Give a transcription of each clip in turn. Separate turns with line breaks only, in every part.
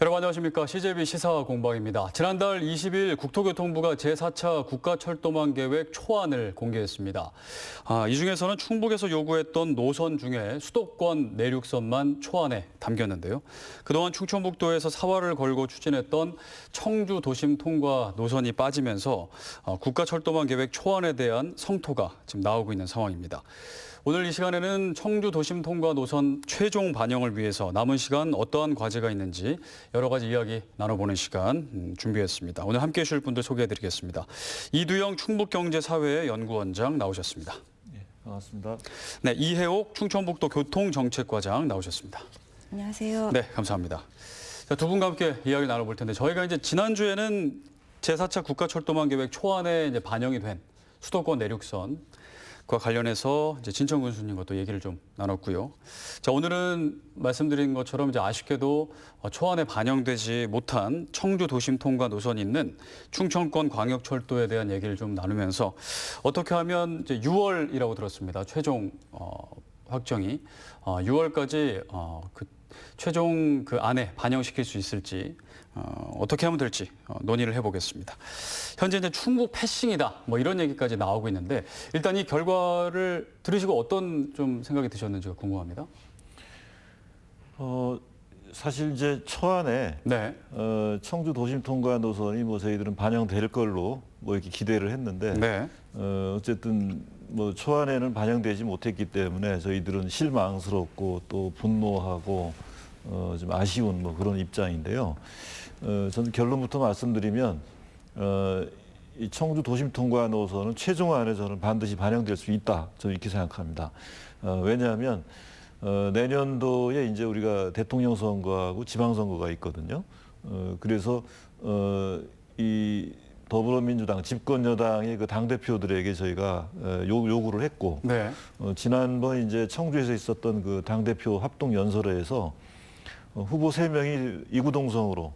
여러분 안녕하십니까. CJB 시사공방입니다. 지난달 20일 국토교통부가 제4차 국가철도망 계획 초안을 공개했습니다. 이 중에서는 충북에서 요구했던 노선 중에 수도권 내륙선만 초안에 담겼는데요. 그동안 충청북도에서 사활을 걸고 추진했던 청주 도심 통과 노선이 빠지면서 국가철도망 계획 초안에 대한 성토가 지금 나오고 있는 상황입니다. 오늘 이 시간에는 청주 도심 통과 노선 최종 반영을 위해서 남은 시간 어떠한 과제가 있는지 여러 가지 이야기 나눠보는 시간 준비했습니다. 오늘 함께해 주실 분들 소개해드리겠습니다. 이두영 충북경제사회 연구원장 나오셨습니다.
네, 반갑습니다.
네, 이혜옥 충청북도 교통정책과장 나오셨습니다.
안녕하세요.
네, 감사합니다. 자, 두 분과 함께 이야기를 나눠볼 텐데 저희가 이제 지난주에는 제4차 국가철도망 계획 초안에 이제 반영이 된 수도권 내륙선 과 관련해서 이제 진천 군수님과 또 얘기를 좀 나눴고요. 자, 오늘은 말씀드린 것처럼 이제 아쉽게도 초안에 반영되지 못한 청주 도심 통과 노선이 있는 충청권 광역철도에 대한 얘기를 좀 나누면서 어떻게 하면 이제 6월이라고 들었습니다. 최종 확정이 6월까지 그 최종 그 안에 반영시킬 수 있을지 어떻게 하면 될지 논의를 해보겠습니다. 현재 이제 충북 패싱이다 뭐 이런 얘기까지 나오고 있는데 일단 이 결과를 들으시고 어떤 좀 생각이 드셨는지가 궁금합니다.
사실 이제 초안에
네.
청주 도심 통과 노선이 뭐 저희들은 반영될 걸로 뭐 이렇게 기대를 했는데
네.
어쨌든 뭐 초안에는 반영되지 못했기 때문에 저희들은 실망스럽고 또 분노하고 좀 아쉬운 뭐 그런 입장인데요. 저는 결론부터 말씀드리면 이 청주 도심 통과 노선은 최종안에 저는 반드시 반영될 수 있다. 저는 이렇게 생각합니다. 왜냐하면 내년도에 이제 우리가 대통령 선거하고 지방선거가 있거든요. 그래서 이 더불어민주당 집권 여당의 그 당 대표들에게 저희가 요구를 했고,
네.
지난번 이제 청주에서 있었던 그 당 대표 합동 연설회에서 후보 3명이 이구동성으로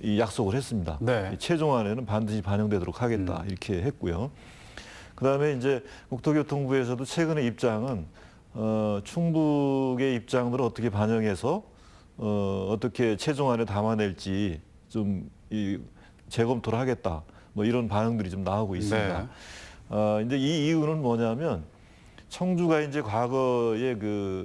이 약속을 했습니다.
네.
최종안에는 반드시 반영되도록 하겠다 이렇게 했고요. 그다음에 이제 국토교통부에서도 최근의 입장은 충북의 입장들을 어떻게 반영해서 어떻게 최종안에 담아낼지 좀 재검토를 하겠다. 뭐 이런 반응들이 좀 나오고 있습니다.
네.
이제 이 이유는 뭐냐면 청주가 이제 과거에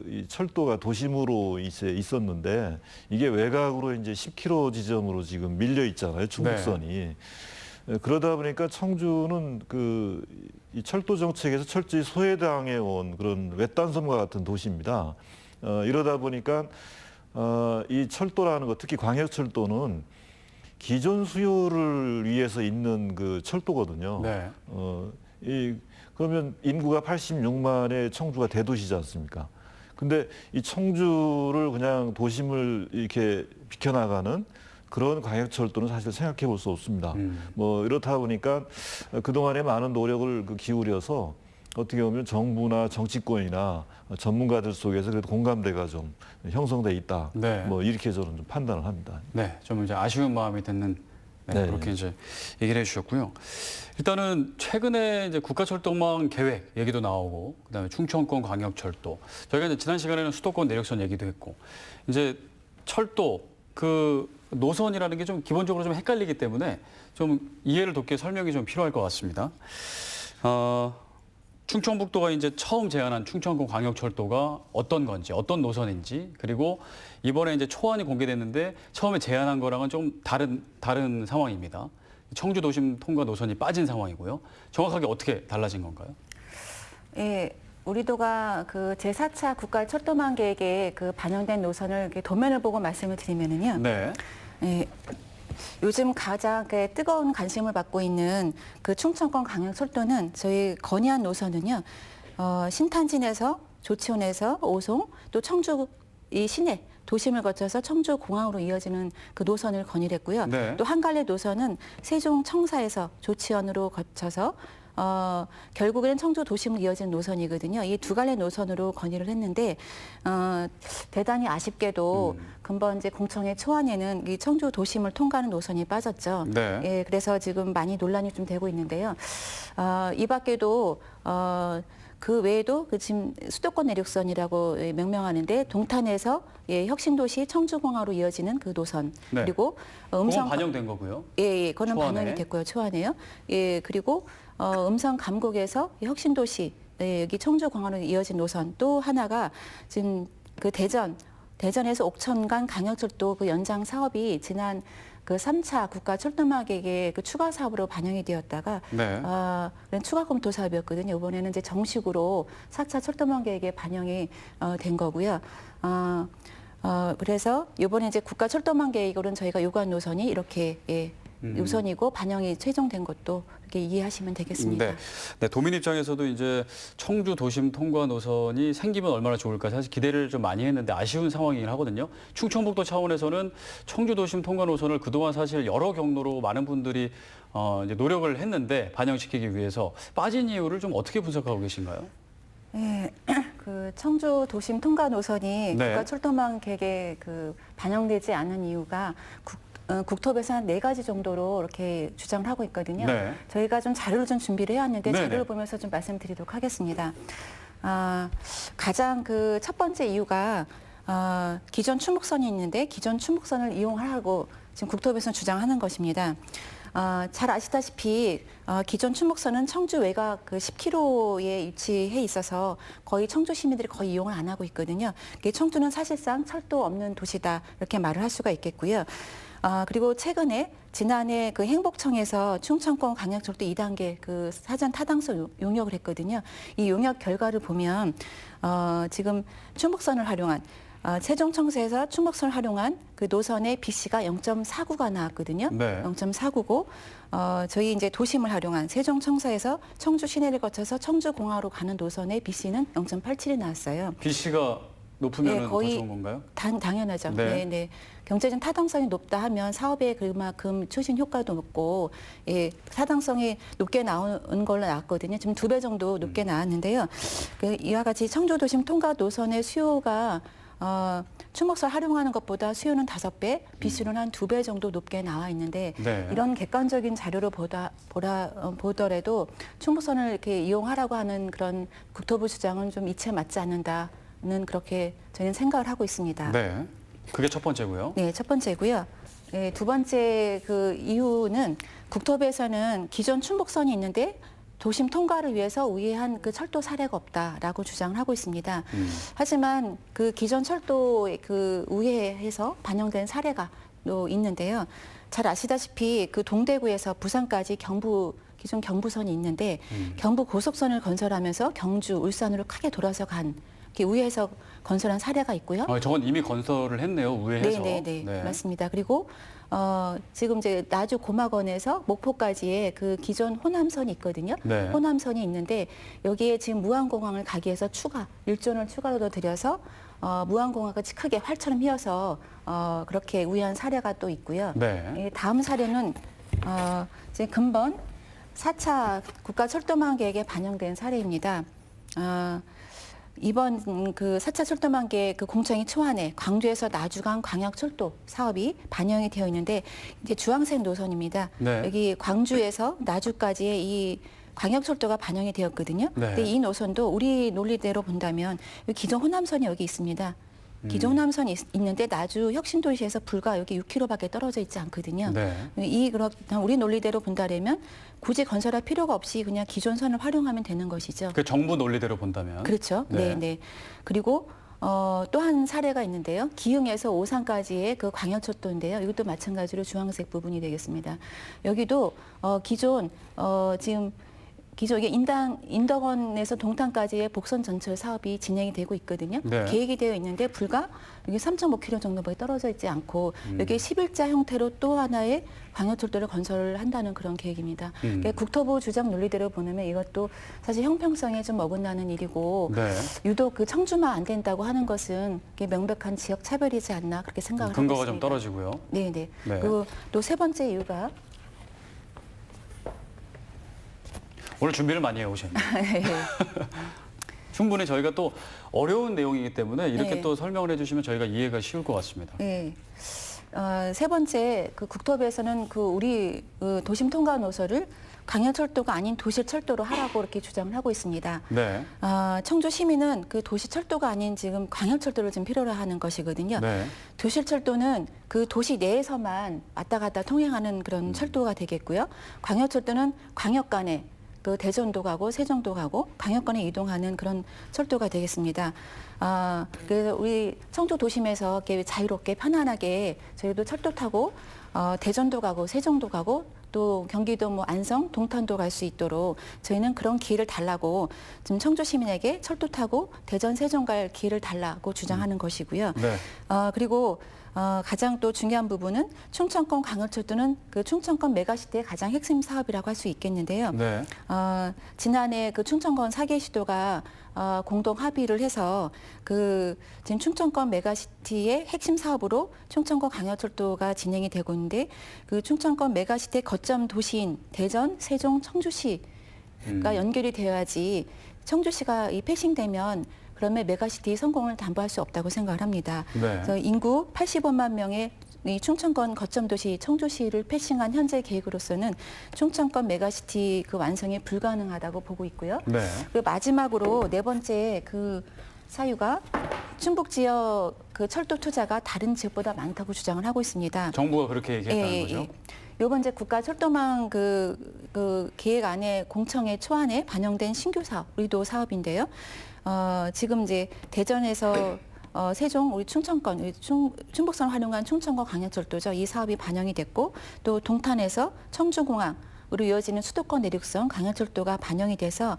이 철도가 도심으로 이제 있었는데 이게 외곽으로 이제 10km 지점으로 지금 밀려 있잖아요. 충북선이. 네. 그러다 보니까 청주는 이 철도 정책에서 철저히 소외당해 온 그런 외딴섬과 같은 도시입니다. 이러다 보니까 이 철도라는 것, 특히 광역철도는 기존 수요를 위해서 있는 그 철도거든요.
네.
그러면 인구가 86만의 청주가 대도시지 않습니까? 근데 이 청주를 그냥 도심을 이렇게 비켜나가는 그런 광역철도는 사실 생각해 볼 수 없습니다. 뭐 이렇다 보니까 그동안에 많은 노력을 기울여서 어떻게 보면 정부나 정치권이나 전문가들 속에서 그래도 공감대가 좀 형성돼 있다.
네.
뭐 이렇게 저는 좀 판단을 합니다.
네, 좀 이제 아쉬운 마음이 드는
네.
그렇게 이제 얘기를 해주셨고요. 일단은 최근에 이제 국가철도망 계획 얘기도 나오고, 그다음에 충청권 광역철도. 저희가 이제 지난 시간에는 수도권 내륙선 얘기도 했고, 이제 철도 그 노선이라는 게 좀 기본적으로 좀 헷갈리기 때문에 좀 이해를 돕게 설명이 좀 필요할 것 같습니다. 충청북도가 이제 처음 제안한 충청권 광역철도가 어떤 건지, 어떤 노선인지, 그리고 이번에 이제 초안이 공개됐는데 처음에 제안한 거랑은 좀 다른 상황입니다. 청주 도심 통과 노선이 빠진 상황이고요. 정확하게 어떻게 달라진 건가요?
예, 우리도가 그 제4차 국가철도망 계획에 그 반영된 노선을 이렇게 도면을 보고 말씀을 드리면은요.
네.
예, 요즘 가장 뜨거운 관심을 받고 있는 그 충청권 광역철도는 저희 건의한 노선은요. 신탄진에서 조치원에서 오송 또 청주 이 시내 도심을 거쳐서 청주 공항으로 이어지는 그 노선을 건의를 했고요.
네.
또 한 갈래 노선은 세종 청사에서 조치원으로 거쳐서 결국에는 청주 도심으로 이어진 노선이거든요. 이 두 갈래 노선으로 건의를 했는데 대단히 아쉽게도 금번 이제 공청회 초안에는 이 청주 도심을 통과하는 노선이 빠졌죠.
네.
예, 그래서 지금 많이 논란이 좀 되고 있는데요. 이 밖에도 그 외에도 그 지금 수도권 내륙선이라고 명명하는데 동탄에서 혁신도시 청주공항으로 이어지는 그 노선
네.
그리고
그건 반영된 거고요.
예, 그거는
초안에.
반영이 됐고요. 초안에요. 예, 그리고 음성 감곡에서 혁신도시 여기 청주공항으로 이어진 노선 또 하나가 지금 그 대전에서 옥천간 강역철도 그 연장 사업이 지난 그 3차 국가 철도망 계획의 그 추가 사업으로 반영이 되었다가
네.
그런 추가 검토 사업이었거든요. 이번에는 이제 정식으로 4차 철도망 계획에 반영이 된 거고요. 그래서 이번에 이제 국가 철도망 계획으로는 저희가 요구한 노선이 이렇게 노선이고 반영이 최종된 것도 이렇게 이해하시면 되겠습니다.
네. 네, 도민 입장에서도 이제 청주 도심 통과 노선이 생기면 얼마나 좋을까 사실 기대를 좀 많이 했는데 아쉬운 상황이긴 하거든요. 충청북도 차원에서는 청주 도심 통과 노선을 그동안 사실 여러 경로로 많은 분들이 이제 노력을 했는데 반영시키기 위해서 빠진 이유를 좀 어떻게 분석하고 계신가요?
네, 그 청주 도심 통과 노선이
네.
국가 철도망 계획에 그 반영되지 않은 이유가 국토부에서 한 4가지 정도로 이렇게 주장을 하고 있거든요.
네.
저희가 좀 자료를 좀 준비를 해왔는데
네네.
자료를 보면서 좀 말씀드리도록 하겠습니다. 가장 그 첫 번째 이유가 기존 추목선이 있는데 기존 추목선을 이용하라고 지금 국토부에서 주장하는 것입니다. 잘 아시다시피 기존 추목선은 청주 외곽 그 10km에 위치해 있어서 거의 청주 시민들이 거의 이용을 안 하고 있거든요. 청주는 사실상 철도 없는 도시다 이렇게 말을 할 수가 있겠고요. 그리고 최근에 지난해 그 행복청에서 충청권 광역철도 2단계 그 사전 타당성 용역을 했거든요. 이 용역 결과를 보면 지금 추목선을 활용한 세종청사에서 추목선을 활용한 그 노선의 BC가 0.49가 나왔거든요.
네.
0.49고 저희 이제 도심을 활용한 세종청사에서 청주 시내를 거쳐서 청주공항으로 가는 노선의 BC는 0.87이 나왔어요.
BC가 높으면
네, 거의
더 좋은 건가요?
당연하죠.
네.
네, 네. 경제적 타당성이 높다 하면 사업의 그만큼 추진 효과도 높고 타당성이 높게 나오는 걸로 나왔거든요. 지금 2배 정도 높게 나왔는데요. 이와 같이 청주도심 통과 노선의 수요가 추목선 활용하는 것보다 수요는 5배, BC로는 한 2배 정도 높게 나와 있는데
네.
이런 객관적인 자료를 보더라도 추목선을 이렇게 이용하라고 하는 그런 국토부 주장은 좀 이치에 맞지 않는다는 그렇게 저희는 생각을 하고 있습니다.
네. 그게 첫 번째고요.
네, 첫 번째고요. 네, 두 번째 그 이유는 국토부에서는 기존 추목선이 있는데 도심 통과를 위해서 우회한 그 철도 사례가 없다라고 주장을 하고 있습니다. 하지만 그 기존 철도에 그 우회해서 반영된 사례가 또 있는데요. 잘 아시다시피 그 동대구에서 부산까지 기존 경부선이 있는데 경부 고속선을 건설하면서 경주, 울산으로 크게 돌아서 간 이렇게 우회해서 건설한 사례가 있고요.
저건 이미 건설을 했네요. 우회해서.
네, 맞습니다. 그리고 지금 이제 나주 고막원에서 목포까지의 그 기존 호남선이 있거든요.
네.
호남선이 있는데 여기에 지금 무안공항을 가기 위해서 일존을 추가로 들여서 무안공항을 크게 활처럼 휘어서 그렇게 우회한 사례가 또 있고요.
네.
다음 사례는 이제 근본 4차 국가 철도망 계획에 반영된 사례입니다. 이번 그 4차 철도망 계획 그 공청회 초안에 광주에서 나주간 광역철도 사업이 반영이 되어 있는데 이제 주황색 노선입니다.
네.
여기 광주에서 나주까지의 이 광역철도가 반영이 되었거든요.
네.
근데 이 노선도 우리 논리대로 본다면 여기 기존 호남선이 여기 있습니다. 기존 호남선이 있는데 나주 혁신도시에서 불과 여기 6km밖에 떨어져 있지 않거든요.
네.
우리 논리대로 본다면 굳이 건설할 필요가 없이 그냥 기존 선을 활용하면 되는 것이죠.
그 정부 논리대로 본다면.
그렇죠. 네, 네. 그리고 또 한 사례가 있는데요. 기흥에서 오산까지의 그 광역철도인데요. 이것도 마찬가지로 주황색 부분이 되겠습니다. 여기도 기존 이게 인덕원에서 동탄까지의 복선 전철 사업이 진행이 되고 있거든요.
네.
계획이 되어 있는데 불과 여기 3.5km 정도밖에 떨어져 있지 않고 여기 11자 형태로 또 하나의 광역철도를 건설한다는 그런 계획입니다. 그러니까 국토부 주장 논리대로 보면 이것도 사실 형평성에 좀 어긋나는 일이고
네.
유독 그 청주만 안 된다고 하는 것은 명백한 지역 차별이지 않나 그렇게 생각을 하고 있습니다.
근거가 좀 떨어지고요.
네. 그리고 또 세 번째 이유가
오늘 준비를 많이 해오셨네요.
네.
충분히 저희가 또 어려운 내용이기 때문에 이렇게
네.
또 설명을 해주시면 저희가 이해가 쉬울 것 같습니다.
네. 세 번째, 그 국토부에서는 그 우리 도심 통과 노선을 광역철도가 아닌 도시철도로 하라고 이렇게 주장을 하고 있습니다.
네.
청주 시민은 그 도시철도가 아닌 지금 광역철도를 지금 필요로 하는 것이거든요.
네.
도시철도는 그 도시 내에서만 왔다 갔다 통행하는 그런 철도가 되겠고요. 광역철도는 광역 간에 그 대전도 가고 세종도 가고 광역권에 이동하는 그런 철도가 되겠습니다. 그래서 우리 청주 도심에서 이렇게 자유롭게 편안하게 저희도 철도 타고 대전도 가고 세종도 가고 또 경기도 뭐 안성, 동탄도 갈 수 있도록 저희는 그런 기회를 달라고 지금 청주 시민에게 철도 타고 대전, 세종 갈 기회를 달라고 주장하는 것이고요.
네.
그리고 가장 또 중요한 부분은 충청권 광역철도는 그 충청권 메가시티의 가장 핵심 사업이라고 할 수 있겠는데요.
네.
지난해 그 충청권 4개 시도가 공동 합의를 해서 그 지금 충청권 메가시티의 핵심 사업으로 충청권 광역철도가 진행이 되고 있는데 그 충청권 메가시티의 거점 도시인 대전, 세종, 청주시가 연결이 되어야지 청주시가 이 패싱되면 그러면 메가시티 성공을 담보할 수 없다고 생각을 합니다.
네.
그래서 인구 85만 명의 이 충청권 거점 도시 청주시를 패싱한 현재 계획으로서는 충청권 메가시티 그 완성이 불가능하다고 보고 있고요.
네.
그리고 마지막으로 네 번째 그 사유가 충북 지역 그 철도 투자가 다른 지역보다 많다고 주장을 하고 있습니다.
정부가 그렇게 얘기했다는 거죠.
요번 이제 국가 철도망 그 계획안에 공청회 초안에 반영된 신규 사업, 의도 사업인데요. 지금 이제 대전에서 세종, 우리 충청권, 우리 충북선 활용한 충청권 광역철도죠. 이 사업이 반영이 됐고 또 동탄에서 청주공항, 으로 이어지는 수도권 내륙선 광역철도가 반영이 돼서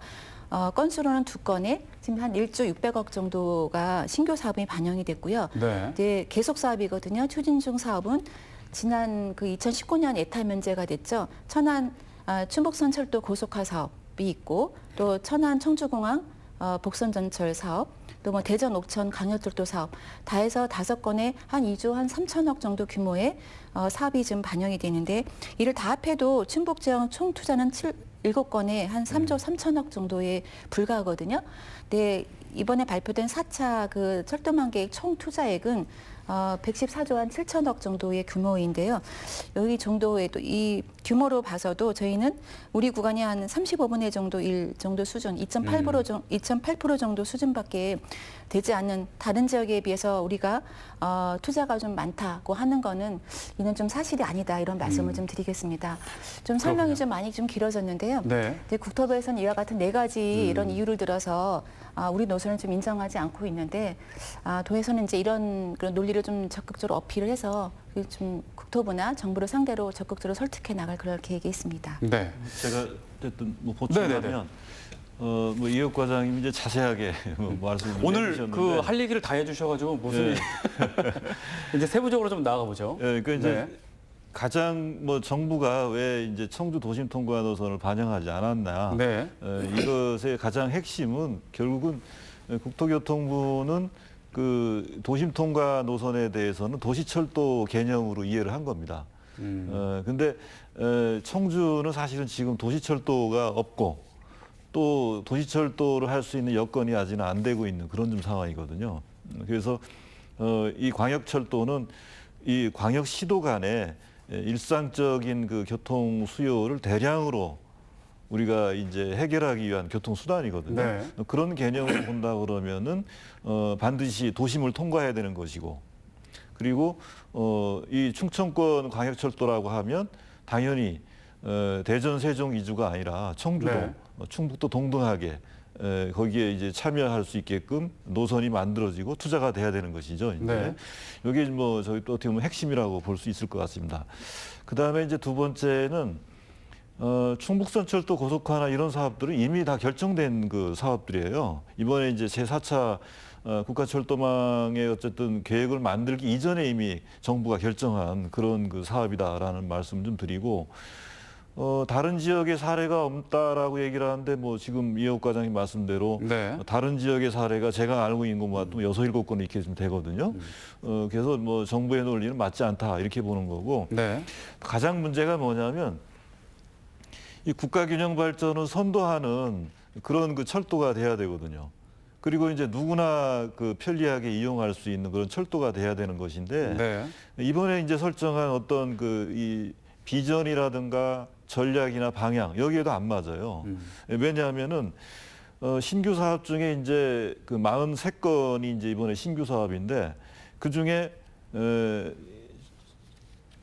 건수로는 2건에 지금 한 1조 600억 정도가 신규 사업이 반영이 됐고요.
네.
이제 계속 사업이거든요. 추진 중 사업은 지난 그 2019년 예타 면제가 됐죠. 천안 충북선 철도 고속화 사업이 있고 또 천안 청주공항 복선전철 사업, 또 뭐 대전 옥천 광역철도 사업 다 해서 5건에 한 2조 한 3천억 정도 규모의 사업이 지금 반영이 되는데 이를 다 합해도 충북 지역 총 투자는 7건에 한 3조 3천억 정도에 불과하거든요. 근데 이번에 발표된 4차 그 철도망 계획 총 투자액은 114조 한 7천억 정도의 규모인데요. 여기 정도에도 이 규모로 봐서도 저희는 우리 구간이 한 35분의 정도 1 정도 수준, 2.8% 정도 수준밖에 되지 않는 다른 지역에 비해서 우리가 투자가 좀 많다고 하는 거는 이는 좀 사실이 아니다 이런 말씀을 좀 드리겠습니다. 좀 설명이
그렇군요.
좀 많이 좀 길어졌는데요.
네.
이제 국토부에서는 이와 같은 4가지 이런 이유를 들어서 우리 노선을 좀 인정하지 않고 있는데 도에서는 이제 이런 그런 논리를 좀 적극적으로 어필을 해서 좀 국토부나 정부를 상대로 적극적으로 설득해 나갈 그럴 계획이 있습니다.
네.
제가 어쨌든 뭐
네네네.
보충하면 뭐 이혁 과장님이 이제 자세하게 뭐 말씀을
오늘
해주셨는데
그 할 얘기를 다 해주셔가지고 무슨
네.
이제 세부적으로 좀 나아가 보죠.
그러니까 이제
네.
가장 뭐 정부가 왜 이제 청주 도심 통과 노선을 반영하지 않았나?
네.
이것의 가장 핵심은 결국은 국토교통부는 그 도심 통과 노선에 대해서는 도시철도 개념으로 이해를 한 겁니다. 근데 청주는 사실은 지금 도시철도가 없고 또 도시철도를 할 수 있는 여건이 아직은 안 되고 있는 그런 좀 상황이거든요. 그래서 이 광역철도는 이 광역시도 간에 일상적인 그 교통 수요를 대량으로 우리가 이제 해결하기 위한 교통수단이거든요.
네.
그런 개념으로 본다 그러면은 반드시 도심을 통과해야 되는 것이고 그리고 이 충청권 광역철도라고 하면 당연히 대전 세종 위주가 아니라 청주도
네.
충북도 동등하게 거기에 이제 참여할 수 있게끔 노선이 만들어지고 투자가 돼야 되는 것이죠. 이제
네.
이게 뭐 저희 또 어떻게 보면 핵심이라고 볼 수 있을 것 같습니다. 그 다음에 이제 두 번째는 충북선 철도 고속화나 이런 사업들은 이미 다 결정된 그 사업들이에요. 이번에 이제 제4차 국가철도망의 어쨌든 계획을 만들기 이전에 이미 정부가 결정한 그런 그 사업이다라는 말씀 좀 드리고 다른 지역의 사례가 없다라고 얘기를 하는데 뭐 지금 이혁 과장님 말씀대로
네.
다른 지역의 사례가 제가 알고 있는 것만 또 6, 7건 이렇게 좀 되거든요. 그래서 뭐 정부의 논리는 맞지 않다 이렇게 보는 거고
네.
가장 문제가 뭐냐면 이 국가균형 발전을 선도하는 그런 그 철도가 돼야 되거든요. 그리고 이제 누구나 그 편리하게 이용할 수 있는 그런 철도가 돼야 되는 것인데
네.
이번에 이제 설정한 어떤 그 이 비전이라든가 전략이나 방향 여기에도 안 맞아요. 왜냐하면은 신규 사업 중에 이제 그 43건이 이제 이번에 신규 사업인데 그 중에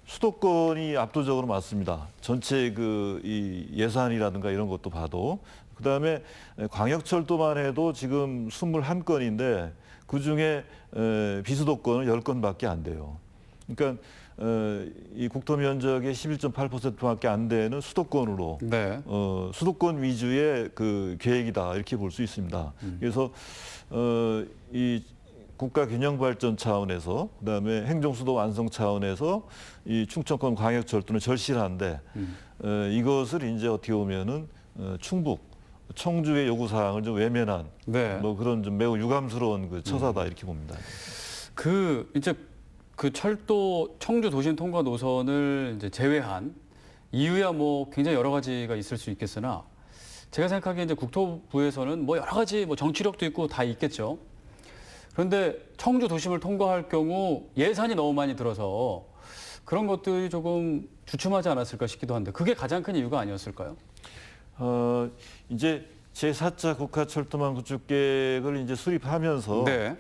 수도권이 압도적으로 많습니다. 전체 그 이 예산이라든가 이런 것도 봐도. 그다음에 광역철도만 해도 지금 21건인데 그중에 비수도권은 10건밖에 안 돼요. 그러니까 이 국토 면적의 11.8%밖에 안 되는 수도권으로
네.
수도권 위주의 그 계획이다 이렇게 볼 수 있습니다. 그래서 이 국가 균형 발전 차원에서 그다음에 행정수도 완성 차원에서 이 충청권 광역철도는 절실한데 이것을 이제 어떻게 보면은 충북 청주의 요구 사항을 좀 외면한
네.
뭐 그런 좀 매우 유감스러운 그 처사다 이렇게 봅니다.
그 이제 그 철도 청주 도심 통과 노선을 이제 제외한 이유야 뭐 굉장히 여러 가지가 있을 수 있겠으나 제가 생각하기에 이제 국토부에서는 뭐 여러 가지 뭐 정치력도 있고 다 있겠죠. 그런데 청주 도심을 통과할 경우 예산이 너무 많이 들어서 그런 것들이 조금 주춤하지 않았을까 싶기도 한데 그게 가장 큰 이유가 아니었을까요?
이제 제4차 국가철도망 구축 계획을 이제 수립하면서
네.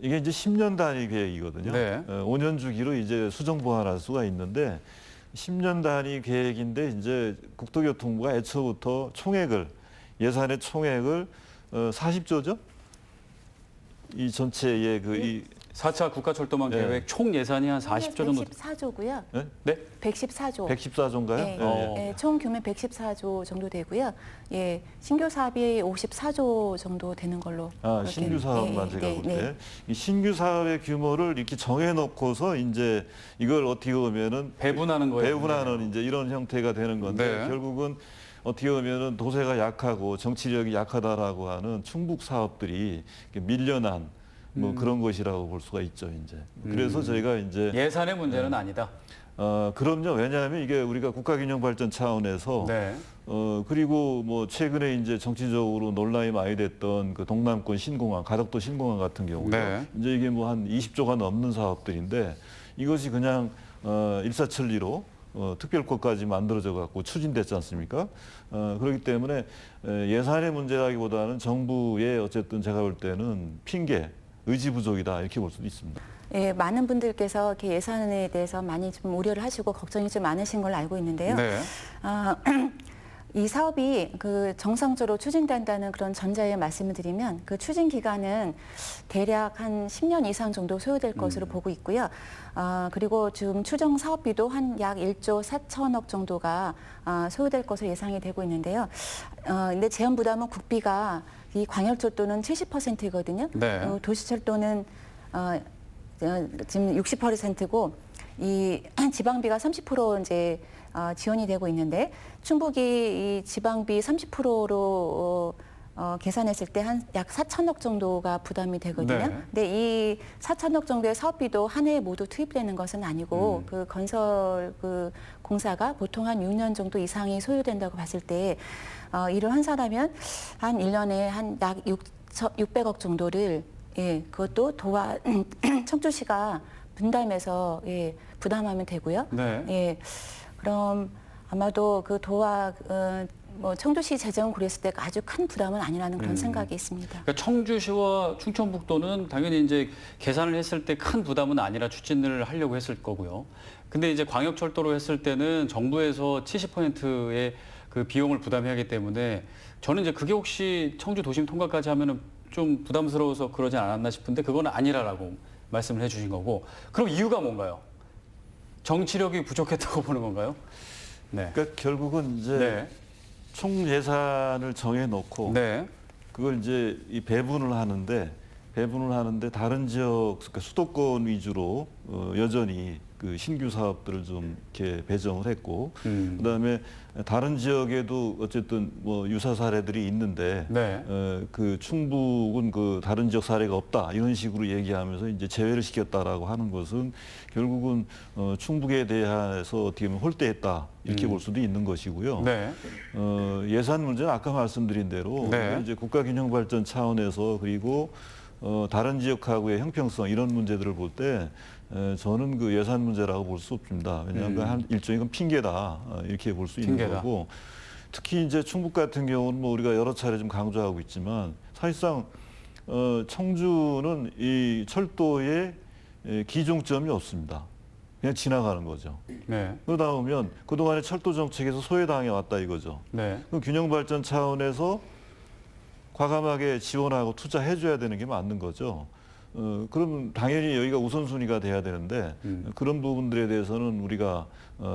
이게 이제 10년 단위 계획이거든요.
네.
5년 주기로 이제 수정 보완할 수가 있는데 10년 단위 계획인데 이제 국토교통부가 애초부터 예산의 총액을 40조죠? 이 전체의 이
4차 국가철도망
네.
계획 총 예산이 한 40조 정도.
114조고요.
네?
114조.
114조인가요?
예, 예, 총 규모 114조 정도 되고요. 예, 신규 사업이 54조 정도 되는 걸로.
아,
그렇게,
신규 사업만
예,
제가
네,
볼
네.
때. 이 신규 사업의 규모를 이렇게 정해놓고서 이제 이걸 어떻게 보면은
배분하는 거예요.
배분하는 이제 이런 형태가 되는 건데
네.
결국은 어떻게 보면은 도세가 약하고 정치력이 약하다라고 하는 충북 사업들이 이렇게 밀려난 뭐 그런 것이라고 볼 수가 있죠, 이제. 그래서 저희가 이제
예산의 문제는 아니다.
그럼요. 왜냐하면 이게 우리가 국가균형 발전 차원에서
네.
그리고 뭐 최근에 이제 정치적으로 논란이 많이 됐던 그 동남권 신공항, 가덕도 신공항 같은 경우도
네.
이제 이게 뭐 한 20조가 넘는 사업들인데 이것이 그냥 일사천리로 특별법까지 만들어져 갖고 추진됐지 않습니까? 그렇기 때문에 예산의 문제라기보다는 정부의 어쨌든 제가 볼 때는 핑계, 의지 부족이다 이렇게 볼 수도 있습니다.
예, 많은 분들께서 이렇게 예산에 대해서 많이 좀 우려를 하시고 걱정이 좀 많으신 걸로 알고 있는데요.
네.
이 사업이 그 정상적으로 추진된다는 그런 전제에 말씀을 드리면 그 추진 기간은 대략 한 10년 이상 정도 소요될 것으로 보고 있고요. 그리고 지금 추정 사업비도 한 약 1조 4천억 정도가 소요될 것으로 예상이 되고 있는데요. 근데 제한 부담은 국비가 이 광역철도는 70%거든요.
네.
도시철도는 지금 60%고 이 지방비가 30% 이제 지원이 되고 있는데 충북이 이 지방비 30%로 계산했을 때 한 약 4천억 정도가 부담이 되거든요.
네.
근데 이 4천억 정도의 사업비도 한 해에 모두 투입되는 것은 아니고 그 건설 그 공사가 보통 한 6년 정도 이상이 소요된다고 봤을 때 일을 한사라면 한 1년에 한 약 600억 정도를 예, 그것도 도와 청주시가 분담해서 예, 부담하면 되고요.
네.
예, 그럼 아마도 그 도와 뭐 청주시 재정을 고려했을 때 아주 큰 부담은 아니라는 그런 생각이 있습니다.
그러니까 청주시와 충청북도는 당연히 이제 계산을 했을 때 큰 부담은 아니라 추진을 하려고 했을 거고요. 근데 이제 광역철도로 했을 때는 정부에서 70%의 그 비용을 부담해야 하기 때문에 저는 이제 그게 혹시 청주 도심 통과까지 하면은 좀 부담스러워서 그러지 않았나 싶은데 그건 아니라라고 말씀을 해주신 거고. 그럼 이유가 뭔가요? 정치력이 부족했다고 보는 건가요? 네.
그러니까 결국은 이제
네.
총 예산을 정해놓고
네.
그걸 이제 이 배분을 하는데 다른 지역 그러니까 수도권 위주로 여전히 그 신규 사업들을 좀 이렇게 배정을 했고, 그다음에 다른 지역에도 어쨌든 뭐 유사 사례들이 있는데
네.
그 충북은 그 다른 지역 사례가 없다 이런 식으로 얘기하면서 이제 제외를 시켰다라고 하는 것은 결국은 충북에 대해서 어떻게 보면 홀대했다 이렇게 볼 수도 있는 것이고요.
네.
예산 문제는 아까 말씀드린 대로
네.
이제 국가균형발전 차원에서 그리고 다른 지역하고의 형평성 이런 문제들을 볼 때 저는 그 예산 문제라고 볼 수 없습니다. 왜냐하면 한 일종의 건 핑계다 이렇게 볼 수 있는
핑계다.
거고, 특히 이제 충북 같은 경우는 뭐 우리가 여러 차례 좀 강조하고 있지만 사실상 청주는 이 철도에 기종점이 없습니다. 그냥 지나가는 거죠.
네.
그러다 보면 그동안의 철도 정책에서 소외당해 왔다 이거죠.
네.
그럼 균형발전 차원에서 과감하게 지원하고 투자해줘야 되는 게 맞는 거죠. 그러면 당연히 여기가 우선순위가 돼야 되는데 그런 부분들에 대해서는 우리가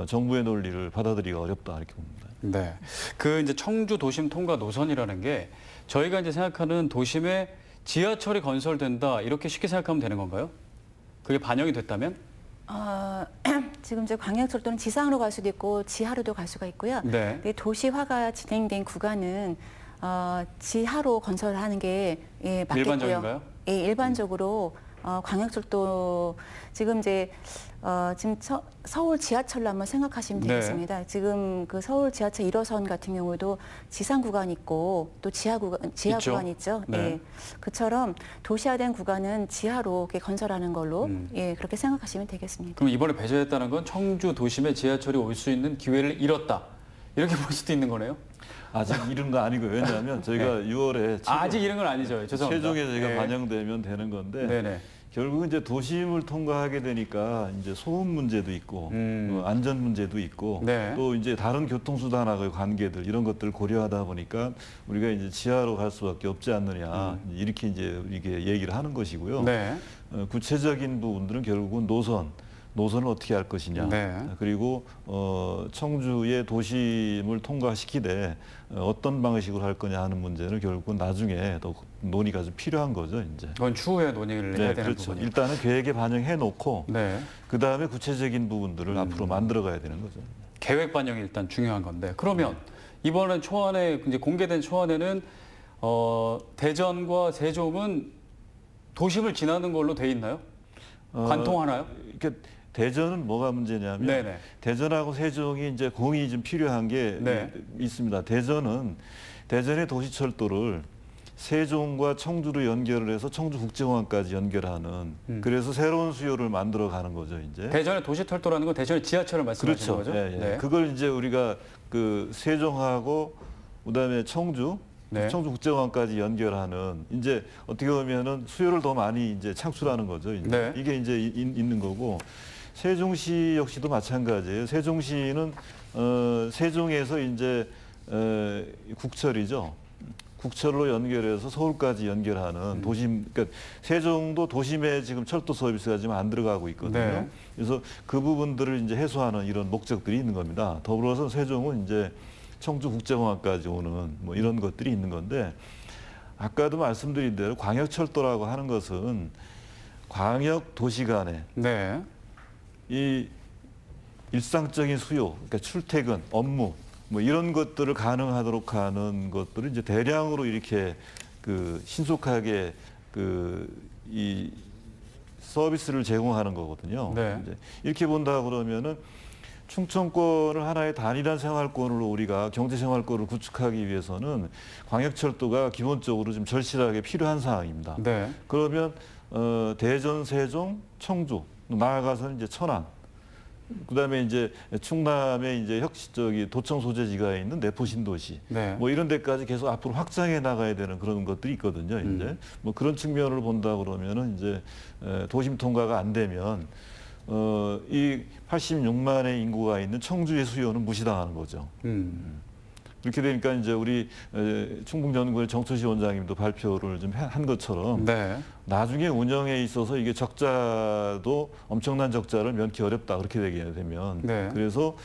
정부의 논리를 받아들이기가 어렵다 이렇게 봅니다.
네. 그 이제 청주 도심 통과 노선이라는 게 저희가 이제 생각하는 도심에 지하철이 건설된다 이렇게 쉽게 생각하면 되는 건가요? 그게 반영이 됐다면?
지금 이제 광역철도는 지상으로 갈 수도 있고 지하로도 갈 수가 있고요.
네.
근데 도시화가 진행된 구간은 지하로 건설하는 게 맞겠고요.
일반적인가요?
예, 일반적으로 광역철도 지금 이제 지금 서울 지하철로 한번 생각하시면
네.
되겠습니다. 지금 그 서울 지하철 1호선 같은 경우도 지상 구간 있고 또 지하
있죠.
구간 있죠.
네.
예. 그처럼 도시화된 구간은 지하로 이렇게 건설하는 걸로 예, 그렇게 생각하시면 되겠습니다.
그럼 이번에 배제했다는 건 청주 도심에 지하철이 올 수 있는 기회를 잃었다. 이렇게 볼 수도 있는 거네요.
아직 이런 거 아니고요. 왜냐하면 저희가 6월에
아직 이런 건 아니죠. 죄송합니다.
최종에 저희가
네.
반영되면 되는 건데
네네.
결국은 이제 도심을 통과하게 되니까 이제 소음 문제도 있고 안전 문제도 있고
네.
또 이제 다른 교통수단하고의 관계들 이런 것들을 고려하다 보니까 우리가 이제 지하로 갈 수밖에 없지 않느냐 이렇게 이제 이게 얘기를 하는 것이고요.
네.
구체적인 부분들은 결국은 노선을 어떻게 할 것이냐.
네.
그리고 청주의 도심을 통과시키되 어떤 방식으로 할 거냐 하는 문제는 결국은 나중에 더 논의가 좀 필요한 거죠, 이제.
그건 추후에 논의를 해야 되는
그렇죠.
부분이에요.
일단은 계획에 반영해 놓고
네.
그 다음에 구체적인 부분들을 앞으로 만들어 가야 되는 거죠.
계획 반영이 일단 중요한 건데 그러면 이번에 초안에 이제 공개된 초안에는 대전과 세종은 도심을 지나는 걸로 돼 있나요? 관통하나요?
그러니까 대전은 뭐가 문제냐면
네네.
대전하고 세종이 이제 공이 좀 필요한 게
네.
있습니다. 대전의 도시철도를 세종과 청주로 연결을 해서 청주국제공항까지 연결하는 그래서 새로운 수요를 만들어 가는 거죠, 이제.
대전의 도시철도라는 건 대전의 지하철을 말씀하시는
그렇죠.
거죠?
예, 예.
네.
그걸 이제 우리가 그 세종하고 그다음에 청주
네.
청주국제공항까지 연결하는 이제 어떻게 보면은 수요를 더 많이 이제 창출하는 거죠. 이제.
네.
이게 이제 있는 거고 세종시 역시도 마찬가지예요. 세종시는 세종에서 이제 국철이죠. 국철로 연결해서 서울까지 연결하는 도심, 그러니까 세종도 도심에 지금 철도 서비스가 지금 안 들어가고 있거든요.
네.
그래서 그 부분들을 이제 해소하는 이런 목적들이 있는 겁니다. 더불어서 세종은 이제 청주국제공항까지 오는 뭐 이런 것들이 있는 건데 아까도 말씀드린 대로 광역철도라고 하는 것은 광역 도시 간에
네.
이 일상적인 수요, 그러니까 출퇴근, 업무 뭐 이런 것들을 가능하도록 하는 것들을 이제 대량으로 이렇게 그 신속하게 그 이 서비스를 제공하는 거거든요.
네.
이제 이렇게 본다 그러면은 충청권을 하나의 단일한 생활권으로 우리가 경제 생활권을 구축하기 위해서는 광역철도가 기본적으로 좀 절실하게 필요한 사항입니다.
네.
그러면 대전, 세종, 청주 나아가서는 이제 천안, 그다음에 이제 충남에 이제 도청 소재지가 있는 내포 신도시,
네.
뭐 이런 데까지 계속 앞으로 확장해 나가야 되는 그런 것들이 있거든요. 이제 뭐 그런 측면을 본다 그러면은 이제 도심 통과가 안 되면 이 86만의 인구가 있는 청주의 수요는 무시당하는 거죠. 그렇게 되니까 이제 우리 충북연구원 정철시 원장님도 발표를 좀 한 것처럼
네.
나중에 운영에 있어서 이게 적자도 엄청난 적자를 면키 어렵다 그렇게 되게 되면
네.
그래서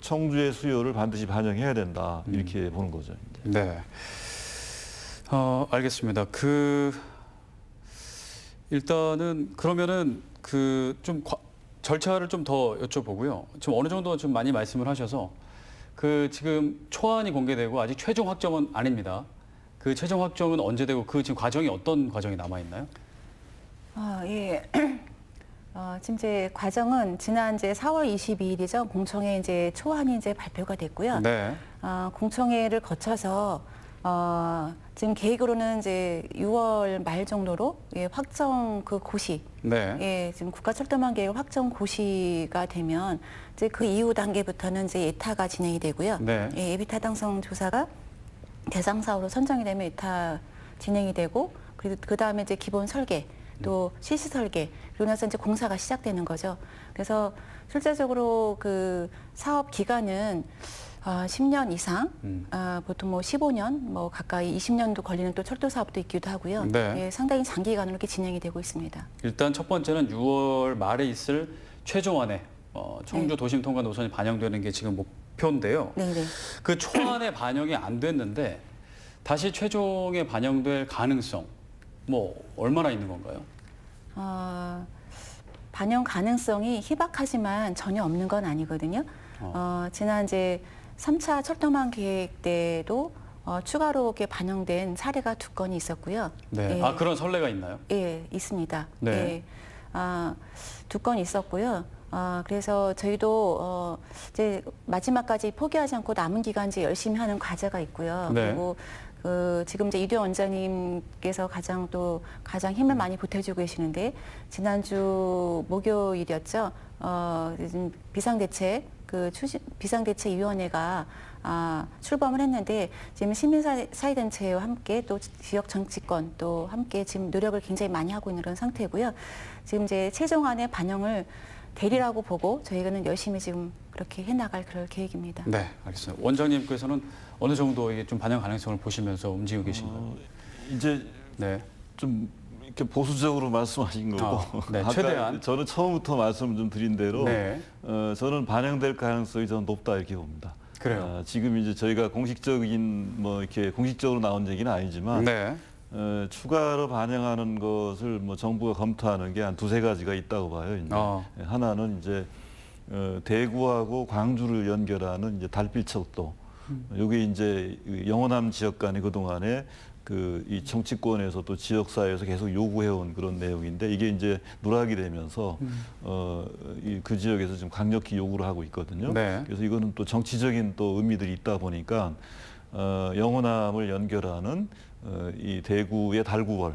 청주의 수요를 반드시 반영해야 된다 이렇게 보는 거죠. 이제.
네. 알겠습니다. 일단은 그러면은 절차를 좀 더 여쭤보고요. 지금 어느 정도 좀 많이 말씀을 하셔서 그 지금 초안이 공개되고 아직 최종 확정은 아닙니다. 그 최종 확정은 언제 되고 그 지금 과정이 어떤 과정이 남아 있나요?
예. 지금 이제 과정은 지난 이제 4월 22일이죠. 공청회 이제 초안이 이제 발표가 됐고요.
네.
공청회를 거쳐서 지금 계획으로는 이제 6월 말 정도로 확정 그 고시,
네.
지금 국가철도망 계획 확정 고시가 되면 이제 그 이후 단계부터는 이제 예타가 진행이 되고요.
네.
예비 타당성 조사가 대상 사업으로 선정이 되면 예타 진행이 되고 그리고 그 다음에 이제 기본 설계. 또 실시 설계 그리고 나서 이제 공사가 시작되는 거죠. 그래서 실제적으로 그 사업 기간은 10년 이상, 보통 뭐 15년, 뭐 가까이 20년도 걸리는 또 철도 사업도 있기도 하고요.
네.
상당히 장기간으로 이렇게 진행이 되고 있습니다.
일단 첫 번째는 6월 말에 있을 최종안에 청주
네.
도심 통과 노선이 반영되는 게 지금 목표인데요.
네네.
그 초안에 반영이 안 됐는데 다시 최종에 반영될 가능성 뭐 얼마나 있는 건가요?
반영 가능성이 희박하지만 전혀 없는 건 아니거든요. 지난 이제 3차 철도망 계획 때도 추가로 이렇게 반영된 사례가 2건이 있었고요.
네.
예.
그런 선례가 있나요?
예, 있습니다.
네.
예. 2건 있었고요. 그래서 저희도 이제 마지막까지 포기하지 않고 남은 기간 이제 열심히 하는 과제가 있고요.
네.
그리고 지금 이제 이대 원장님께서 가장 힘을 많이 보태주고 계시는데 지난주 목요일이었죠. 지금 비상대책위원회가 출범을 했는데 지금 시민사회단체와 함께 또 지역 정치권 또 함께 지금 노력을 굉장히 많이 하고 있는 그런 상태고요. 지금 이제 최종안의 반영을 되리라고 보고 저희는 열심히 지금 그렇게 해나갈 그럴 계획입니다.
네, 알겠습니다. 원장님께서는 어느 정도 이게 좀 반영 가능성을 보시면서 움직이고 계신가요?
이제
네.
좀 이렇게 보수적으로 말씀하신 거고
네,
아까
최대한.
저는 처음부터 말씀 좀 드린 대로
네.
저는 반영될 가능성이 저는 높다 이렇게 봅니다.
그래요.
지금 이제 저희가 공식적인 뭐 이렇게 공식적으로 나온 얘기는 아니지만
네.
추가로 반영하는 것을 뭐 정부가 검토하는 게 한 2-3가지가 있다고 봐요. 이제. 하나는 이제 대구하고 광주를 연결하는 이제 달빛철도. 여기 이제 영호남 지역 간이 그동안에 이 정치권에서 또 지역사회에서 계속 요구해온 그런 내용인데 이게 이제 누락이 되면서 그 지역에서 지금 강력히 요구를 하고 있거든요.
네.
그래서 이거는 또 정치적인 또 의미들이 있다 보니까 영호남을 연결하는 이 대구의 달구월,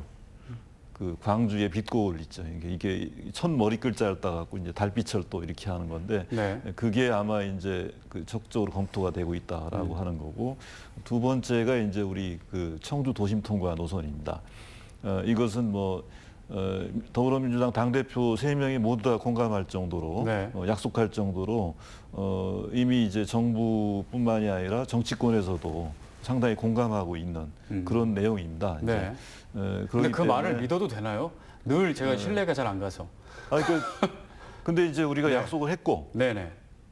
그 광주의 빛고울 있죠. 이게 첫 머리 글자를 따갖고 이제 달빛철도 이렇게 하는 건데
네.
그게 아마 이제 그 적극적으로 검토가 되고 있다라고 하는 거고 두 번째가 이제 우리 그 청주 도심 통과 노선입니다. 이것은 뭐 더불어민주당 당대표 3명이 모두 다 공감할 정도로
네.
약속할 정도로 이미 이제 정부뿐만이 아니라 정치권에서도 상당히 공감하고 있는 그런 내용입니다.
네. 그런데 그 말을 믿어도 되나요? 늘 제가 신뢰가 잘 안 가서.
근데 이제 우리가
네.
약속을 했고
네네.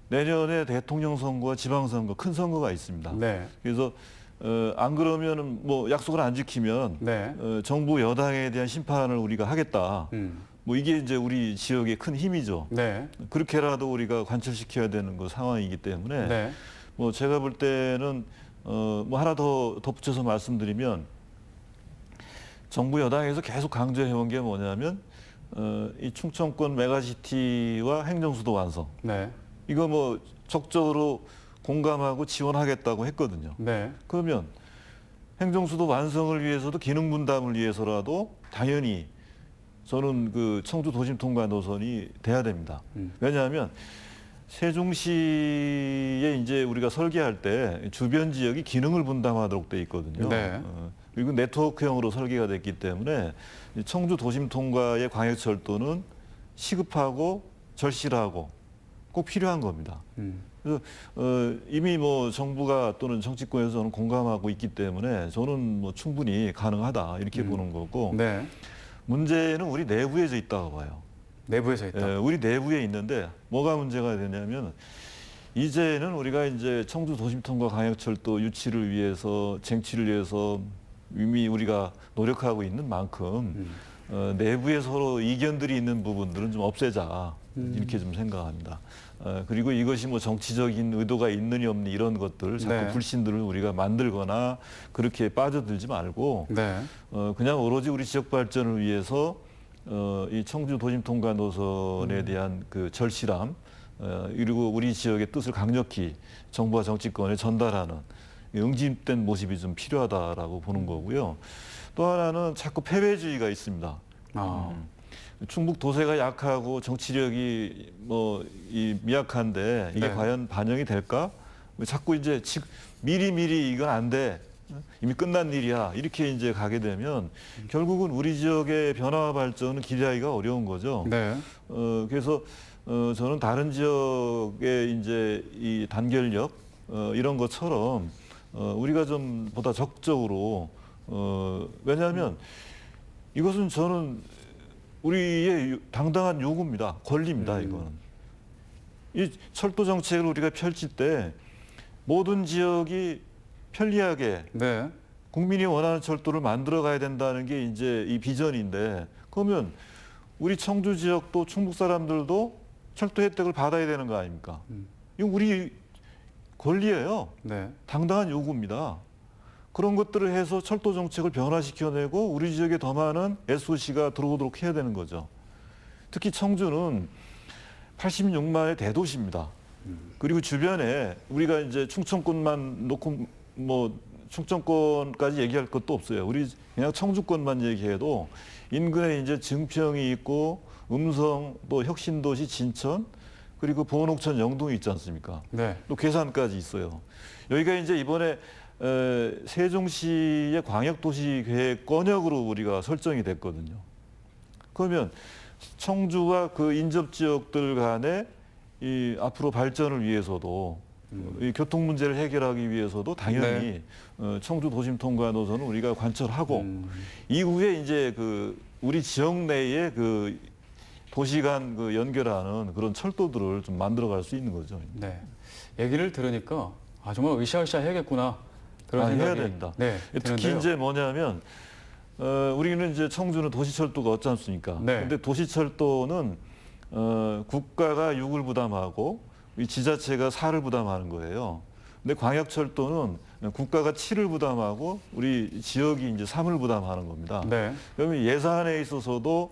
내년에 대통령 선거와 지방선거 큰 선거가 있습니다.
네.
그래서 안 그러면은 뭐 약속을 안 지키면
네.
정부 여당에 대한 심판을 우리가 하겠다. 뭐 이게 이제 우리 지역의 큰 힘이죠.
네.
그렇게라도 우리가 관철시켜야 되는 그 상황이기 때문에
네.
뭐 제가 볼 때는 뭐 하나 더 덧붙여서 말씀드리면 정부 여당에서 계속 강조해온 게 뭐냐면 이 충청권 메가시티와 행정수도 완성.
네.
이거 뭐 적극적으로 공감하고 지원하겠다고 했거든요.
네.
그러면 행정수도 완성을 위해서도 기능 분담을 위해서라도 당연히 저는 그 청주 도심 통과 노선이 돼야 됩니다. 왜냐하면 세종시에 이제 우리가 설계할 때 주변 지역이 기능을 분담하도록 돼 있거든요.
네.
그리고 네트워크형으로 설계가 됐기 때문에 청주 도심 통과의 광역철도는 시급하고 절실하고 꼭 필요한 겁니다. 그래서 이미 뭐 정부가 또는 정치권에서는 공감하고 있기 때문에 저는 뭐 충분히 가능하다 이렇게 보는 거고
네.
문제는 우리 내부에서 있다고 봐요.
내부에서 있다.
우리 내부에 있는데 뭐가 문제가 되냐면 이제는 우리가 이제 청주 도심 통과 광역철도 유치를 위해서 쟁취를 위해서 이미 우리가 노력하고 있는 만큼 내부에 서로 이견들이 있는 부분들은 좀 없애자. 이렇게 좀 생각합니다. 그리고 이것이 뭐 정치적인 의도가 있느니 없니 이런 것들 자꾸
네.
불신들을 우리가 만들거나 그렇게 빠져들지 말고
네.
그냥 오로지 우리 지역 발전을 위해서 이 청주 도심 통과 노선에 대한 그 절실함 그리고 우리 지역의 뜻을 강력히 정부와 정치권에 전달하는 응집된 모습이 좀 필요하다라고 보는 거고요. 또 하나는 자꾸 패배주의가 있습니다.
아.
충북 도세가 약하고 정치력이 미약한데 이게
네.
과연 반영이 될까? 자꾸 이제 미리 이건 안 돼. 이미 끝난 일이야. 이렇게 이제 가게 되면 결국은 우리 지역의 변화와 발전은 기대하기가 어려운 거죠.
네.
그래서 저는 다른 지역의 이제 이 단결력 이런 것처럼 우리가 좀 보다 적극적으로 왜냐하면 이것은 저는 우리의 당당한 요구입니다. 권리입니다. 이거는. 이 철도 정책을 우리가 펼칠 때 모든 지역이 편리하게
네.
국민이 원하는 철도를 만들어 가야 된다는 게 이제 이 비전인데 그러면 우리 청주 지역도 충북 사람들도 철도 혜택을 받아야 되는 거 아닙니까? 이거 우리 권리예요.
네.
당당한 요구입니다. 그런 것들을 해서 철도 정책을 변화시켜내고 우리 지역에 더 많은 SOC가 들어오도록 해야 되는 거죠. 특히 청주는 86만의 대도시입니다. 그리고 주변에 우리가 이제 충청권만 놓고 충청권까지 얘기할 것도 없어요. 우리 그냥 청주권만 얘기해도 인근에 이제 증평이 있고 음성 또 혁신도시 진천 그리고 보은옥천 영동이 있지 않습니까?
네.
또 괴산까지 있어요. 여기가 이제 이번에 세종시의 광역도시계획 권역으로 우리가 설정이 됐거든요. 그러면 청주와 그 인접 지역들 간의 이 앞으로 발전을 위해서도 이 교통 문제를 해결하기 위해서도 당연히 청주 도심 통과 노선을 우리가 관철하고 이후에 이제 그 우리 지역 내에 그 도시 간 그 연결하는 그런 철도들을 좀 만들어갈 수 있는 거죠.
네. 얘기를 들으니까 정말 으쌰으쌰 해야겠구나. 그런
해야
생각이
됩니다.
네,
특히
드는데요.
이제 뭐냐면 우리는 이제 청주는 도시철도가 없지 않습니까?
네.
근데 도시철도는 국가가 6을 부담하고 이 지자체가 4를 부담하는 거예요. 근데 광역철도는 국가가 7을 부담하고 우리 지역이 이제 3을 부담하는 겁니다.
네.
그러면 예산에 있어서도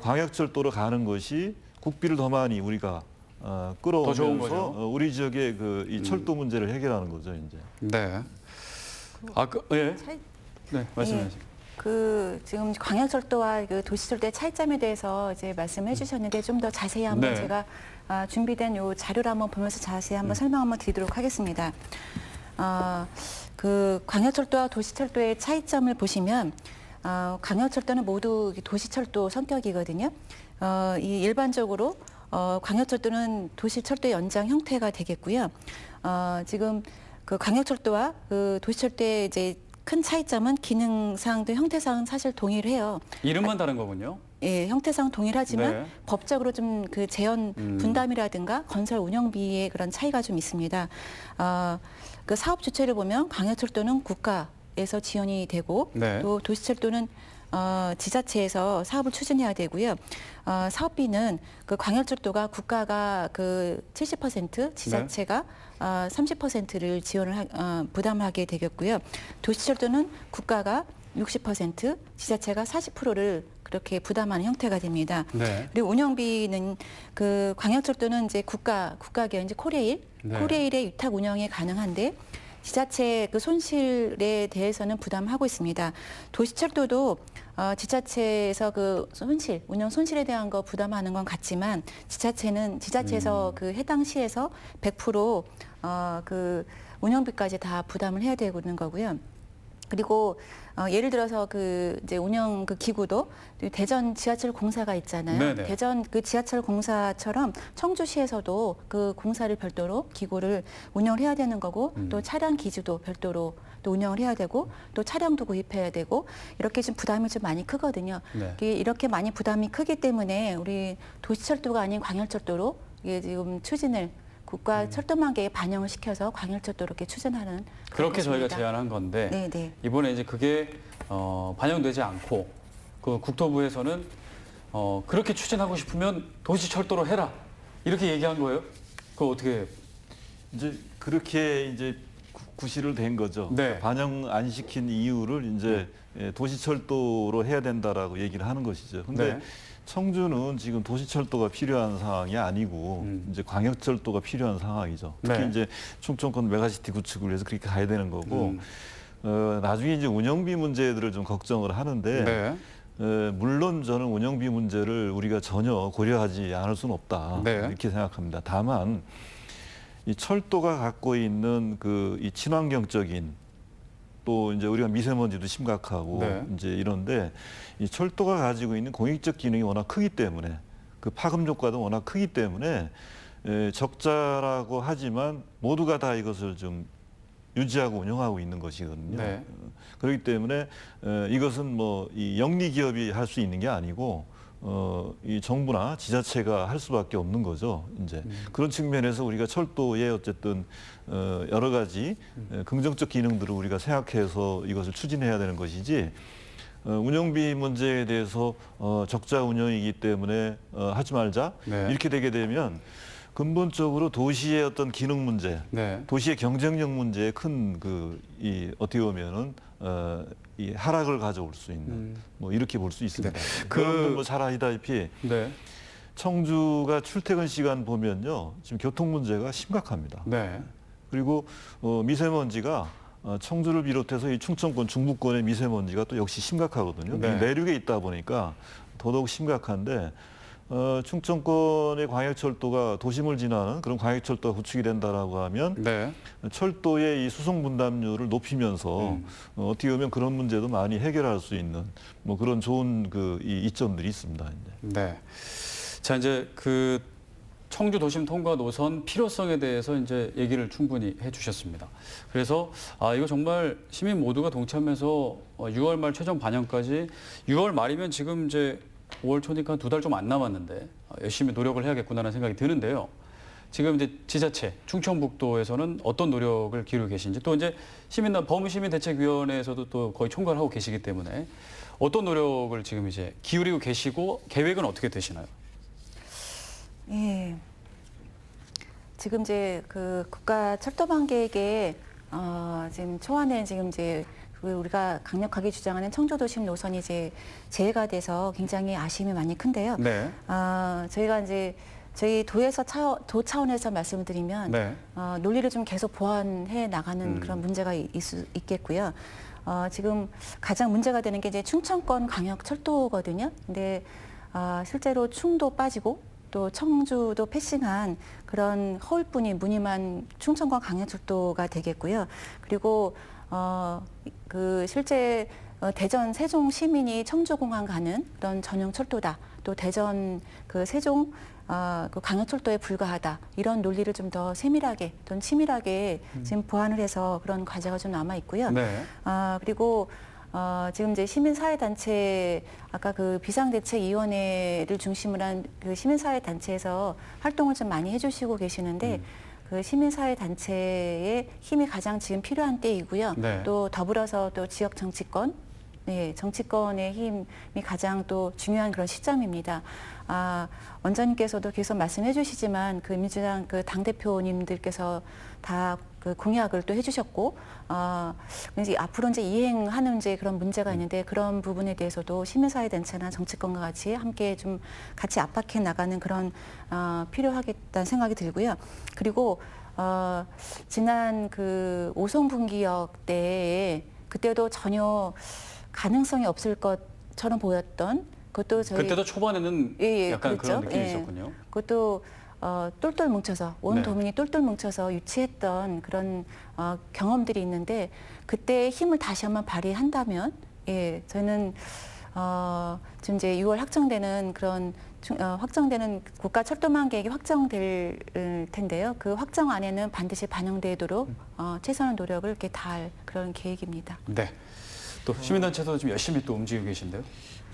광역철도로 가는 것이 국비를 더 많이 우리가
더 좋은 거죠.
끌어오면서 우리 지역의 그 이 철도 문제를 해결하는 거죠, 이제.
네. 예. 네, 말씀하세요.
그 지금 광역철도와 그 도시철도의 차이점에 대해서 이제 말씀해 주셨는데 좀 더 자세히 한번
네.
제가 준비된 요 자료를 한번 보면서 자세히 한번 설명 한번 드리도록 하겠습니다. 그 광역철도와 도시철도의 차이점을 보시면 광역철도는 모두 도시철도 성격이거든요. 이 일반적으로 광역철도는 도시철도 연장 형태가 되겠고요. 지금 그 광역철도와 그 도시철도의 이제 큰 차이점은 기능상 또 형태상은 사실 동일해요.
이름만 다른 거군요.
예, 형태상 동일하지만
네.
법적으로 좀 그 재원 분담이라든가 건설 운영비의 그런 차이가 좀 있습니다. 그 사업 주체를 보면 광역철도는 국가에서 지원이 되고
네.
또 도시철도는 지자체에서 사업을 추진해야 되고요. 사업비는 그 광역철도가 국가가 그 70%, 지자체가 30%를 지원을 부담하게 되겠고요. 도시철도는 국가가 60%, 지자체가 40%를 그렇게 부담하는 형태가 됩니다.
네.
그리고 운영비는 그 광역철도는 이제 국가기업 이제 코레일,
네.
코레일의 위탁 운영이 가능한데 지자체 그 손실에 대해서는 부담하고 있습니다. 도시철도도 지자체에서 그 손실, 운영 손실에 대한 거 부담하는 건 같지만 지자체에서 그 해당 시에서 100% 그 운영비까지 다 부담을 해야 되는 거고요. 그리고 예를 들어서 그 이제 운영 그 기구도 대전 지하철 공사가 있잖아요.
네네.
대전 그 지하철 공사처럼 청주시에서도 그 공사를 별도로 기구를 운영을 해야 되는 거고 또 차량 기지도 별도로 또 운영을 해야 되고 또 차량도 구입해야 되고 이렇게 좀 부담이 좀 많이 크거든요.
네.
이렇게 많이 부담이 크기 때문에 우리 도시철도가 아닌 광역철도로 이게 지금 추진을 국가 철도망계에 반영을 시켜서 광역철도로 이렇게 추진하는
그렇게 저희가
것입니다.
제안한 건데
네.
이번에 이제 그게 반영되지 않고 그 국토부에서는 그렇게 추진하고 싶으면 도시철도로 해라 이렇게 얘기한 거예요? 그거 어떻게?
이제 그렇게 이제 구실을 된 거죠.
네.
반영 안 시킨 이유를 이제 도시철도로 해야 된다라고 얘기를 하는 것이죠. 근데
네.
청주는 지금 도시철도가 필요한 상황이 아니고 이제 광역철도가 필요한 상황이죠. 특히
네.
이제 충청권 메가시티 구축을 위해서 그렇게 가야 되는 거고 나중에 이제 운영비 문제들을 좀 걱정을 하는데
네.
물론 저는 운영비 문제를 우리가 전혀 고려하지 않을 수는 없다
네.
이렇게 생각합니다. 다만 이 철도가 갖고 있는 이 친환경적인 또 이제 우리가 미세먼지도 심각하고
네.
이제 이런데 이 철도가 가지고 있는 공익적 기능이 워낙 크기 때문에 그 파급 효과도 워낙 크기 때문에 적자라고 하지만 모두가 다 이것을 좀 유지하고 운영하고 있는 것이거든요.
네.
그렇기 때문에 이것은 뭐 이 영리 기업이 할 수 있는 게 아니고 이 정부나 지자체가 할 수밖에 없는 거죠. 이제 그런 측면에서 우리가 철도에 어쨌든 여러 가지 긍정적 기능들을 우리가 생각해서 이것을 추진해야 되는 것이지 운영비 문제에 대해서 적자 운영이기 때문에 하지 말자
네.
이렇게 되게 되면 근본적으로 도시의 어떤 기능 문제,
네.
도시의 경쟁력 문제에 큰 어떻게 보면은 이 하락을 가져올 수 있는 뭐 이렇게 볼 수 있습니다. 여러분들 뭐 잘 아시다시피
네.
청주가 출퇴근 시간 보면요 지금 교통 문제가 심각합니다.
네.
그리고 미세먼지가 청주를 비롯해서 이 충청권 중부권의 미세먼지가 또 역시 심각하거든요.
네.
이 내륙에 있다 보니까 더더욱 심각한데 충청권의 광역철도가 도심을 지나는 그런 광역철도가 구축이 된다라고 하면
네.
철도의 이 수송 분담률을 높이면서 어떻게 보면 그런 문제도 많이 해결할 수 있는 뭐 그런 좋은 이 이점들이 있습니다. 이제.
네. 자, 이제 청주 도심 통과 노선 필요성에 대해서 이제 얘기를 충분히 해주셨습니다. 그래서 이거 정말 시민 모두가 동참해서 6월 말 최종 반영까지 6월 말이면 지금 이제 5월 초니까 2달 좀 안 남았는데 열심히 노력을 해야겠구나라는 생각이 드는데요. 지금 이제 지자체, 충청북도에서는 어떤 노력을 기울이고 계신지 또 이제 범시민대책위원회에서도 또 거의 총괄을 하고 계시기 때문에 어떤 노력을 지금 이제 기울이고 계시고 계획은 어떻게 되시나요?
예. 지금 이제 국가 철도망 계획에 지금 초안에 지금 이제 우리가 강력하게 주장하는 청주도심 노선이 이제 제외가 돼서 굉장히 아쉬움이 많이 큰데요.
네.
저희가 이제 저희 도 차원에서 말씀을 드리면
네.
논리를 좀 계속 보완해 나가는 그런 문제가 있겠고요. 지금 가장 문제가 되는 게 이제 충청권 광역철도거든요. 근데 실제로 충도 빠지고 또 청주도 패싱한 그런 허울뿐이 무늬만 충청권 광역철도가 되겠고요. 그리고 실제 대전 세종 시민이 청주공항 가는 그런 전용 철도다. 또 대전 세종 광역철도에 불과하다. 이런 논리를 좀 더 세밀하게 또는 치밀하게 지금 보완을 해서 그런 과제가 좀 남아 있고요.
네.
그리고 지금 이제 시민사회단체 아까 비상대책위원회를 중심으로 한 시민사회단체에서 활동을 좀 많이 해주시고 계시는데 시민사회단체의 힘이 가장 지금 필요한 때이고요.
네.
또 더불어서 또 지역 정치권, 정치권의 힘이 가장 또 중요한 그런 시점입니다. 원장님께서도 계속 말씀해 주시지만 민주당 당대표님들께서 다 공약을 또 해주셨고, 이제 앞으로 이제 이행하는 이제 그런 문제가 있는데 그런 부분에 대해서도 시민사회단체나 정치권과 같이 함께 좀 같이 압박해 나가는 그런 필요하겠다는 생각이 들고요. 그리고 지난 오송 분기역 때에 그때도 전혀 가능성이 없을 것처럼 보였던 그것도
그때도 초반에는 약간 그런 느낌이 있었군요.
그것도 똘똘 뭉쳐서 온
네.
도민이 똘똘 뭉쳐서 유치했던 그런 경험들이 있는데 그때 힘을 다시 한번 발휘한다면 저는 지금 이제 6월 확정되는 확정되는 국가 철도망 계획이 확정될 텐데요. 그 확정안에는 반드시 반영되도록 최선의 노력을 이렇게 다할 그런 계획입니다.
네. 또 시민단체도 지금 열심히 또 움직이고 계신데요.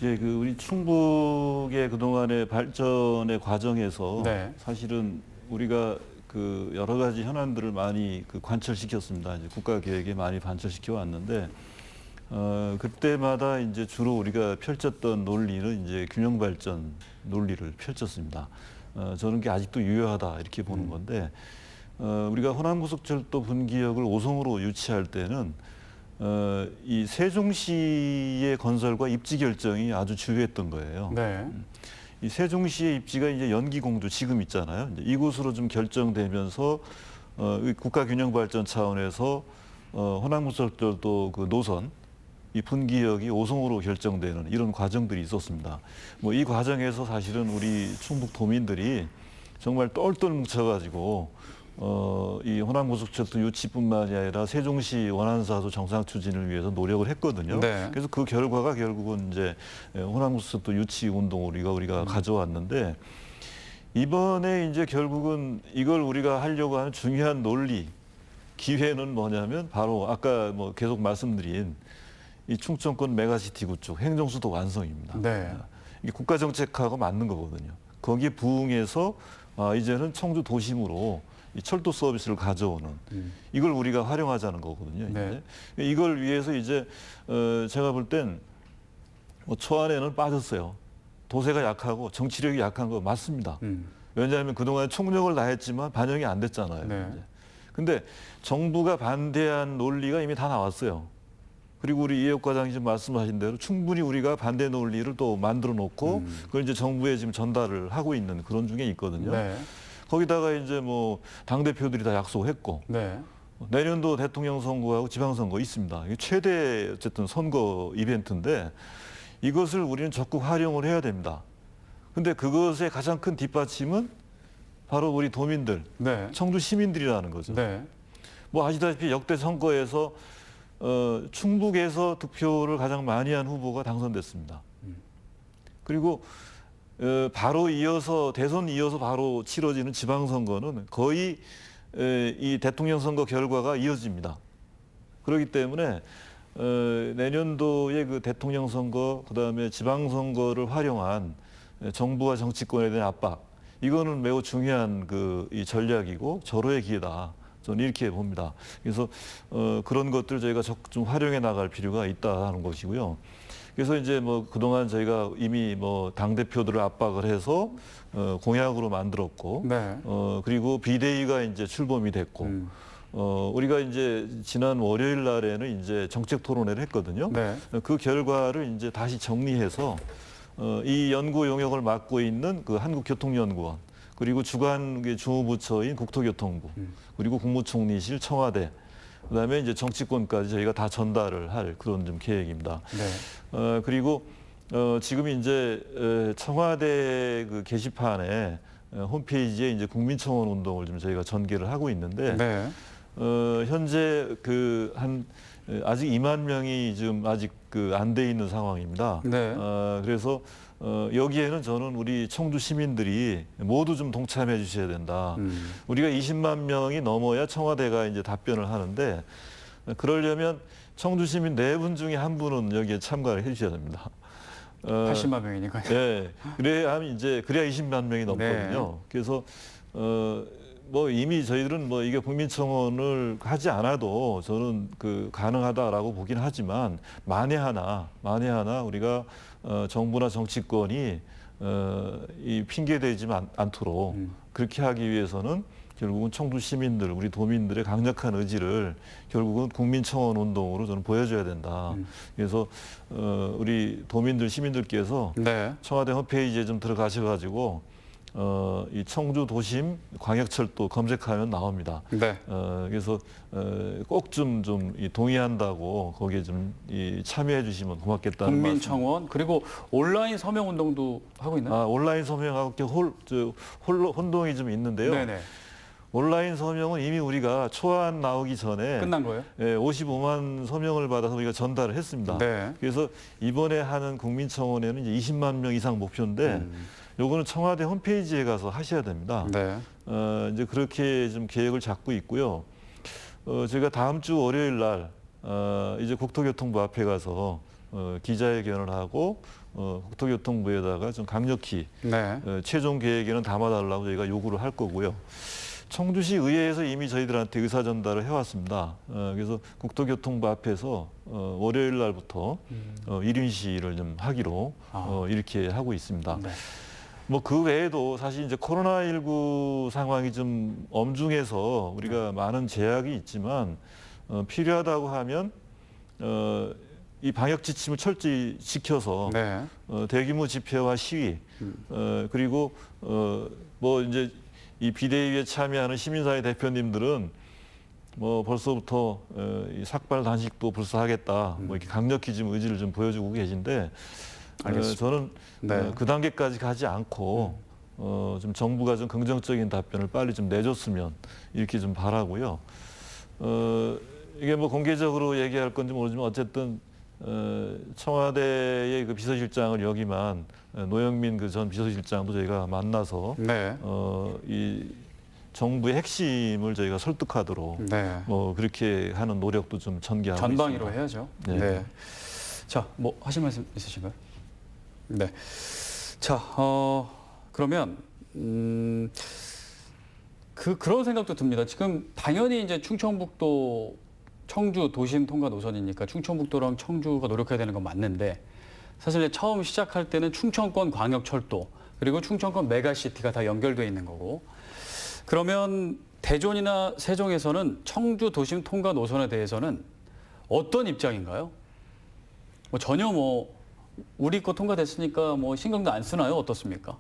예, 우리 충북의 그동안의 발전의 과정에서
네.
사실은 우리가 여러 가지 현안들을 많이 관철시켰습니다. 이제 국가 계획에 많이 관철시켜 왔는데 그때마다 이제 주로 우리가 펼쳤던 논리는 이제 균형 발전 논리를 펼쳤습니다. 저는 그게 아직도 유효하다 이렇게 보는 건데, 우리가 호남고속철도 분기역을 5송으로 유치할 때는 이 세종시의 건설과 입지 결정이 아주 중요했던 거예요.
네.
이 세종시의 입지가 이제 연기공주 지금 있잖아요. 이제 이곳으로 좀 결정되면서 이 국가균형발전 차원에서 호남고속철도 그 노선 이 분기역이 5송으로 결정되는 이런 과정들이 있었습니다. 뭐 이 과정에서 사실은 우리 충북 도민들이 정말 똘똘 뭉쳐가지고 이 호남고속철도 유치뿐만이 아니라 세종시 원안사수 정상 추진을 위해서 노력을 했거든요.
네.
그래서 그 결과가 결국은 이제 호남고속철도 유치 운동을 우리가 가져왔는데, 이번에 이제 결국은 이걸 우리가 하려고 하는 중요한 논리 기회는 뭐냐면 바로 아까 뭐 계속 말씀드린 이 충청권 메가시티 구축 행정수도 완성입니다.
네.
이게 국가 정책하고 맞는 거거든요. 거기에 부응해서 이제는 청주 도심으로 이 철도 서비스를 가져오는 이걸 우리가 활용하자는 거거든요.
네.
이제. 이걸 위해서 이제 제가 볼 땐 뭐 초안에는 빠졌어요. 도세가 약하고 정치력이 약한 거 맞습니다. 왜냐하면 그동안 총력을 다했지만 반영이 안 됐잖아요.
네.
이제. 근데 정부가 반대한 논리가 이미 다 나왔어요. 그리고 우리 이해욱 과장이 지금 말씀하신 대로 충분히 우리가 반대 논리를 또 만들어 놓고 그걸 이제 정부에 지금 전달을 하고 있는 그런 중에 있거든요.
네.
거기다가 이제 뭐 당대표들이 다 약속했고
네.
내년도 대통령 선거하고 지방선거 있습니다. 이게 최대 어쨌든 선거 이벤트인데 이것을 우리는 적극 활용을 해야 됩니다. 근데 그것의 가장 큰 뒷받침은 바로 우리 도민들,
네.
청주 시민들이라는 거죠.
네.
뭐 아시다시피 역대 선거에서 충북에서 득표를 가장 많이 한 후보가 당선됐습니다. 그리고 바로 이어서 대선 이어서 바로 치러지는 지방선거는 거의 이 대통령 선거 결과가 이어집니다. 그렇기 때문에 내년도의 그 대통령 선거 그다음에 지방선거를 활용한 정부와 정치권에 대한 압박, 이거는 매우 중요한 이 전략이고 절호의 기회다. 저는 이렇게 봅니다. 그래서 그런 것들 저희가 좀 활용해 나갈 필요가 있다는 것이고요. 그래서 이제 뭐 그동안 저희가 이미 뭐 당 대표들을 압박을 해서 공약으로 만들었고,
네.
그리고 비대위가 이제 출범이 됐고, 우리가 이제 지난 월요일 날에는 이제 정책 토론회를 했거든요.
네.
그 결과를 이제 다시 정리해서 이 연구 용역을 맡고 있는 그 한국교통연구원, 그리고 주관 주무부처인 국토교통부, 그리고 국무총리실, 청와대, 그다음에 이제 정치권까지 저희가 다 전달을 할 그런 좀 계획입니다.
네.
그리고 지금 이제 청와대 그 게시판에 홈페이지에 이제 국민청원 운동을 좀 저희가 전개를 하고 있는데,
네.
현재 아직 2만 명이 지금 아직 안 돼 있는 상황입니다.
네.
그래서 여기에는 저는 우리 청주 시민들이 모두 좀 동참해 주셔야 된다. 우리가 20만 명이 넘어야 청와대가 이제 답변을 하는데, 그러려면 청주 시민 4분 중에 1분은 여기에 참가를 해 주셔야 됩니다.
80만 명이니까요.
네, 그래야 20만 명이 넘거든요.
네.
그래서 뭐 이미 저희들은 뭐 이게 국민청원을 하지 않아도 저는 가능하다라고 보긴 하지만 만에 하나 우리가 정부나 정치권이 이 핑계대지 않도록 그렇게 하기 위해서는 결국은 청주 시민들, 우리 도민들의 강력한 의지를 결국은 국민청원 운동으로 저는 보여줘야 된다. 그래서 우리 도민들, 시민들께서
네.
청와대 홈페이지에 좀 들어가셔가지고 이 청주 도심 광역철도 검색하면 나옵니다.
네.
그래서 꼭 좀 동의한다고 거기에 좀 참여해 주시면 고맙겠다는 말씀.
국민청원 그리고 온라인 서명 운동도 하고 있나요?
온라인 서명하고 혼동이 좀 있는데요.
네네.
온라인 서명은 이미 우리가 초안 나오기 전에
끝난 거예요?
55만 서명을 받아서 우리가 전달을 했습니다.
네.
그래서 이번에 하는 국민청원에는 이제 20만 명 이상 목표인데 요거는 청와대 홈페이지에 가서 하셔야 됩니다.
네.
이제 그렇게 좀 계획을 잡고 있고요. 저희가 다음 주 월요일 날 이제 국토교통부 앞에 가서 기자회견을 하고 국토교통부에다가 좀 강력히
네.
최종 계획에는 담아달라고 저희가 요구를 할 거고요. 청주시 의회에서 이미 저희들한테 의사 전달을 해왔습니다. 그래서 국토교통부 앞에서 월요일 날부터 1인 시위를 좀 하기로 이렇게 하고 있습니다.
네.
뭐 그 외에도 사실 이제 코로나19 상황이 좀 엄중해서 우리가 많은 제약이 있지만 필요하다고 하면 이 방역 지침을 철저히 지켜서
네.
대규모 집회와 시위 그리고 뭐 이제 이 비대위에 참여하는 시민사회 대표님들은 뭐 벌써부터 이 삭발 단식도 불사하겠다 뭐 이렇게 강력히 지금 의지를 좀 보여주고 계신데 저는
네.
그 단계까지 가지 않고 좀 정부가 좀 긍정적인 답변을 빨리 좀 내줬으면 이렇게 좀 바라고요. 이게 뭐 공개적으로 얘기할 건지 모르지만 어쨌든 청와대의 그 비서실장을 역임한 노영민 그 전 비서실장도 저희가 만나서
네.
이 정부의 핵심을 저희가 설득하도록
네.
뭐 그렇게 하는 노력도 좀 전개하고
전방위로
있습니다.
해야죠.
네.
네. 자, 뭐 하실 말씀 있으신가요? 네. 자, 그러면 그런 생각도 듭니다. 지금 당연히 이제 충청북도 청주 도심 통과 노선이니까 충청북도랑 청주가 노력해야 되는 건 맞는데 사실 이제 처음 시작할 때는 충청권 광역철도 그리고 충청권 메가시티가 다 연결돼 있는 거고 그러면 대전이나 세종에서는 청주 도심 통과 노선에 대해서는 어떤 입장인가요? 뭐 전혀 뭐 우리 거 통과됐으니까 뭐 신경도 안 쓰나요? 어떻습니까?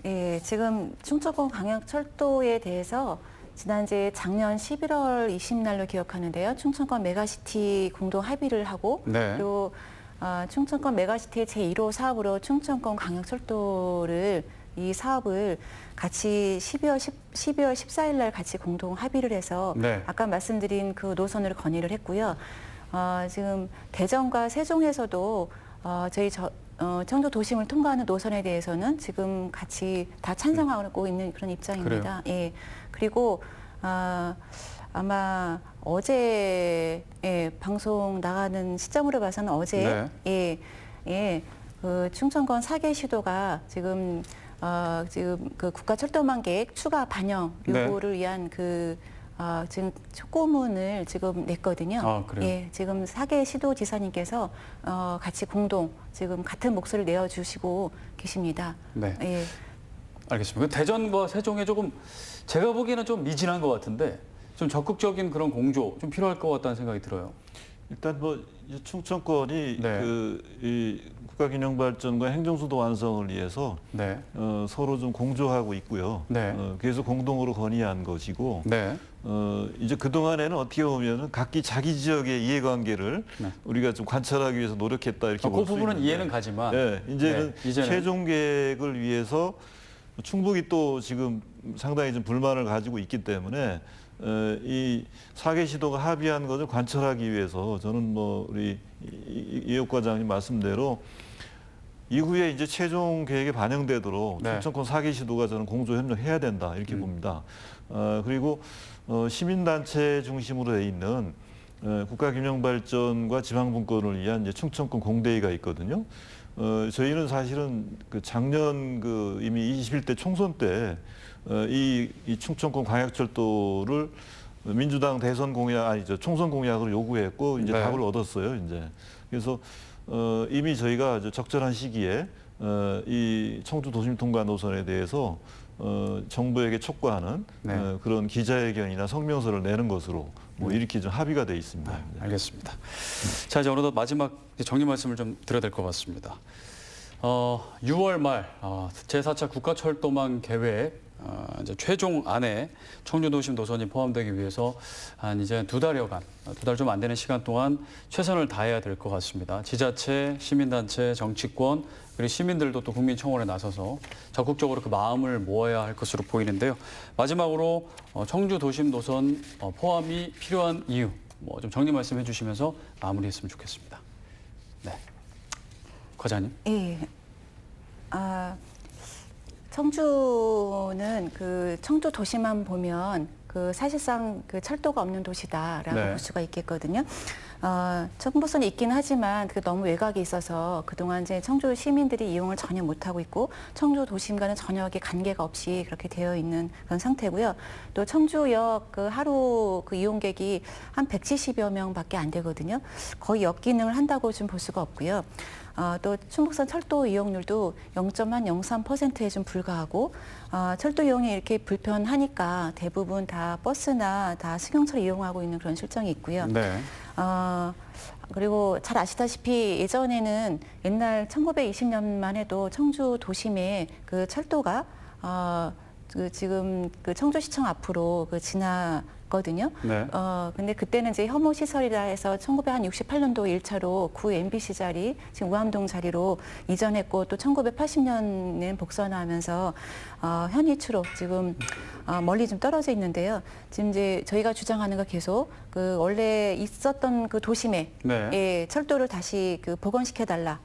예, 지금 충청권 광역철도에 대해서 지난해 작년 11월 20날로 기억하는데요. 충청권 메가시티 공동 합의를 하고
네.
그리고 충청권 메가시티의 제1호 사업으로 충청권 광역철도를 이 사업을 같이 12월 14일 날 같이 공동 합의를 해서
네.
아까 말씀드린 그 노선을 건의를 했고요. 지금 대전과 세종에서도 저희 청주 도심을 통과하는 노선에 대해서는 지금 같이 다 찬성하고 있는 그런 입장입니다. 예. 그리고 아마 어제 방송 나가는 시점으로 봐서는 어제 그 충청권 4개 시도가 지금 그 국가철도망 계획 추가 반영 요구를 위한 지금 촉구문을 지금 냈거든요.
그래요?
예, 지금 4개 시도지사님께서 같이 공동 지금 같은 목소리를 내어주시고 계십니다.
네.
예.
알겠습니다. 대전과 세종에 조금 제가 보기에는 좀 미진한 것 같은데 좀 적극적인 그런 공조 좀 필요할 것 같다는 생각이 들어요.
일단 뭐 충청권이
네.
이 국가균형발전과 행정수도 완성을 위해서
네.
서로 좀 공조하고 있고요.
네.
그래서 공동으로 건의한 것이고
네.
이제 그 동안에는 어떻게 보면은 각기 자기 지역의 이해관계를
네.
우리가 좀 관찰하기 위해서 노력했다 이렇게
그
볼 수
부분은
있는데,
이해는 가지만
네, 이제는
이제는
최종 계획을 위해서 충북이 또 지금 상당히 좀 불만을 가지고 있기 때문에 이 4개 시도가 합의한 것을 관철하기 위해서 저는 뭐 우리 이혁 과장님 말씀대로 이후에 이제 최종 계획에 반영되도록
네.
충청권 4개 시도가 저는 공조 협력해야 된다 이렇게 봅니다. 그리고 시민단체 중심으로 돼 있는 국가균형발전과 지방분권을 위한 이제 충청권 공대회가 있거든요. 저희는 사실은 그 작년 이미 21대 총선 때 이 충청권 광역철도를 민주당 대선 공약 아니죠 총선 공약으로 요구했고 이제
네.
답을 얻었어요. 이제 그래서 이미 저희가 적절한 시기에 이 청주 도심 통과 노선에 대해서 정부에게 촉구하는
네.
그런 기자회견이나 성명서를 내는 것으로 뭐 이렇게 좀 합의가 돼 있습니다. 네.
알겠습니다. 자, 이제 어느덧 마지막 정리 말씀을 좀 드려야 될 것 같습니다. 6월 말 제4차 국가철도망 계획 이제 최종 안에 청주도심 노선이 포함되기 위해서 한 이제 2달여간, 2달 좀 안 되는 시간 동안 최선을 다해야 될 것 같습니다. 지자체, 시민단체, 정치권, 그리고 시민들도 또 국민청원에 나서서 적극적으로 그 마음을 모아야 할 것으로 보이는데요. 마지막으로 청주 도심 노선 포함이 필요한 이유, 뭐 좀 정리 말씀해 주시면서 마무리했으면 좋겠습니다. 네, 과장님.
예. 청주는 그 청주 도시만 보면 그 사실상 그 철도가 없는 도시다라고
네.
볼 수가 있겠거든요. 청부선이 있긴 하지만 그 너무 외곽에 있어서 그동안 이제 청주 시민들이 이용을 전혀 못하고 있고 청주 도심과는 전혀 관계가 없이 그렇게 되어 있는 그런 상태고요. 또 청주역 그 하루 그 이용객이 한 170여 명밖에 안 되거든요. 거의 역기능을 한다고 좀 볼 수가 없고요. 또 충북선 철도 이용률도 0.03%에 좀 불과하고 철도 이용이 이렇게 불편하니까 대부분 다 버스나 다 승용차를 이용하고 있는 그런 실정이 있고요.
네.
그리고 잘 아시다시피 예전에는 옛날 1920년만 해도 청주 도심에 그 철도가 지금 그 청주시청 앞으로 지나거든요.
네.
근데 그때는 이제 혐오 시설이라 해서 1968년도 1차로 구 MBC 자리, 지금 우암동 자리로 이전했고 또 1980년에는 복선하면서 현위치로 지금 멀리 좀 떨어져 있는데요. 지금 이제 저희가 주장하는 거 계속 그 원래 있었던 그 도심에
네.
예, 철도를 다시 그 복원시켜 달라.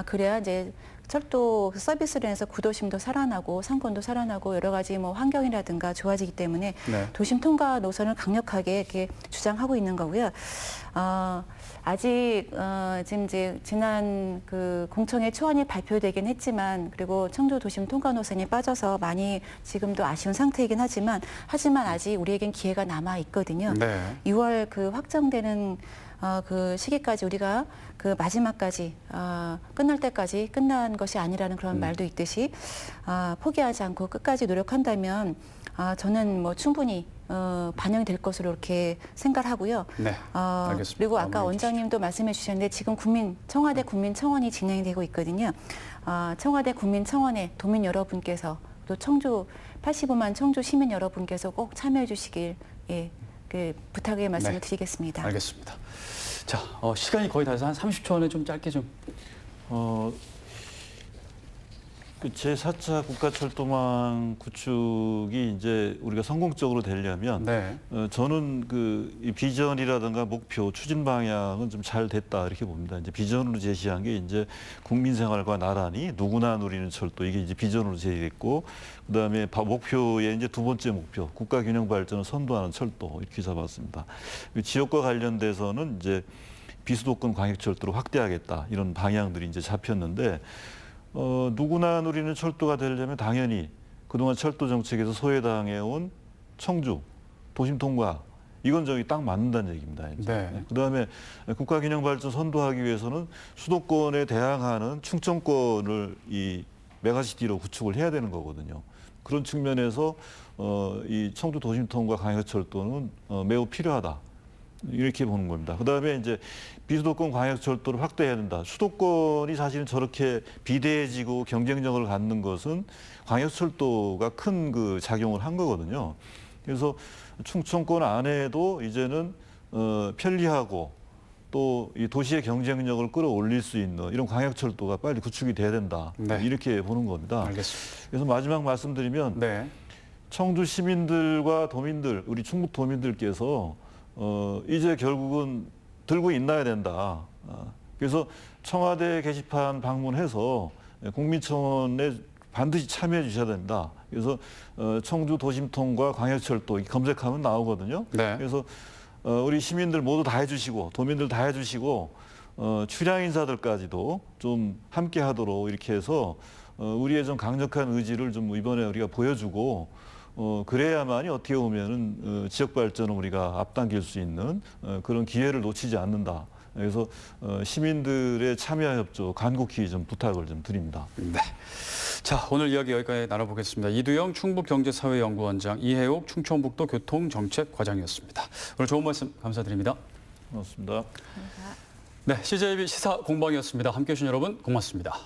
그래야 이제 철도 서비스로 해서 구도심도 살아나고 상권도 살아나고 여러 가지 뭐 환경이라든가 좋아지기 때문에
네.
도심 통과 노선을 강력하게 이렇게 주장하고 있는 거고요. 아직 지금 이제 지난 그 공청회 초안이 발표되긴 했지만 그리고 청주 도심 통과 노선이 빠져서 많이 지금도 아쉬운 상태이긴 하지만 아직 우리에겐 기회가 남아 있거든요.
네.
6월 그 확정되는 그 시기까지 우리가 그 마지막까지 끝날 때까지 끝난 것이 아니라는 그런 말도 있듯이 포기하지 않고 끝까지 노력한다면 저는 뭐 충분히 반영이 될 것으로 이렇게 생각하고요.
네, 알겠습니다.
그리고 아까
마무리해
원장님도 말씀해 주셨는데 지금 청와대 국민청원이 진행되고 있거든요. 청와대 국민청원에 도민 여러분께서 또 청주 85만 청주 시민 여러분께서 꼭 참여해 주시길 그 부탁의 말씀을
네.
드리겠습니다.
알겠습니다. 자, 시간이 거의 다 돼서 한 30초 안에 좀 짧게 좀.
그 제4차 국가철도망 구축이 이제 우리가 성공적으로 되려면
네.
저는 이 비전이라든가 목표, 추진 방향은 좀 잘 됐다 이렇게 봅니다. 이제 비전으로 제시한 게 이제 국민 생활과 나란히 누구나 누리는 철도 이게 이제 비전으로 제시됐고 그다음에 목표의 이제 두 번째 목표 국가 균형 발전을 선도하는 철도 이렇게 잡았습니다. 지역과 관련돼서는 이제 비수도권 광역철도로 확대하겠다 이런 방향들이 이제 잡혔는데. 누구나 누리는 철도가 되려면 당연히 그동안 철도 정책에서 소외당해온 청주, 도심 통과 이건 저기 딱 맞는다는 얘기입니다. 이제.
네.
그다음에 국가균형발전 선도하기 위해서는 수도권에 대항하는 충청권을 이 메가시티로 구축을 해야 되는 거거든요. 그런 측면에서 이 청주 도심 통과 광역철도는 매우 필요하다. 이렇게 보는 겁니다. 그다음에 이제 비수도권 광역철도를 확대해야 된다. 수도권이 사실은 저렇게 비대해지고 경쟁력을 갖는 것은 광역철도가 큰 그 작용을 한 거거든요. 그래서 충청권 안에도 이제는 편리하고 또 이 도시의 경쟁력을 끌어올릴 수 있는 이런 광역철도가 빨리 구축이 돼야 된다.
네.
이렇게 보는 겁니다.
알겠습니다.
그래서 마지막 말씀드리면
네.
청주 시민들과 도민들, 우리 충북 도민들께서 이제 결국은 들고 있나야 된다. 그래서 청와대 게시판 방문해서 국민청원에 반드시 참여해 주셔야 된다. 그래서 청주 도심통과 광역철도 검색하면 나오거든요.
네.
그래서 우리 시민들 모두 다 해주시고 도민들 다 해주시고 출향 인사들까지도 좀 함께하도록 이렇게 해서 우리의 좀 강력한 의지를 좀 이번에 우리가 보여주고 그래야만이 어떻게 보면은 지역 발전을 우리가 앞당길 수 있는 그런 기회를 놓치지 않는다. 그래서 시민들의 참여 협조 간곡히 좀 부탁을 좀 드립니다.
네. 자, 오늘 이야기 여기까지 나눠보겠습니다. 이두영 충북경제사회연구원장, 이해옥 충청북도 교통정책과장이었습니다. 오늘 좋은 말씀 감사드립니다.
고맙습니다.
네, CJB 시사 공방이었습니다. 함께해 주신 여러분 고맙습니다.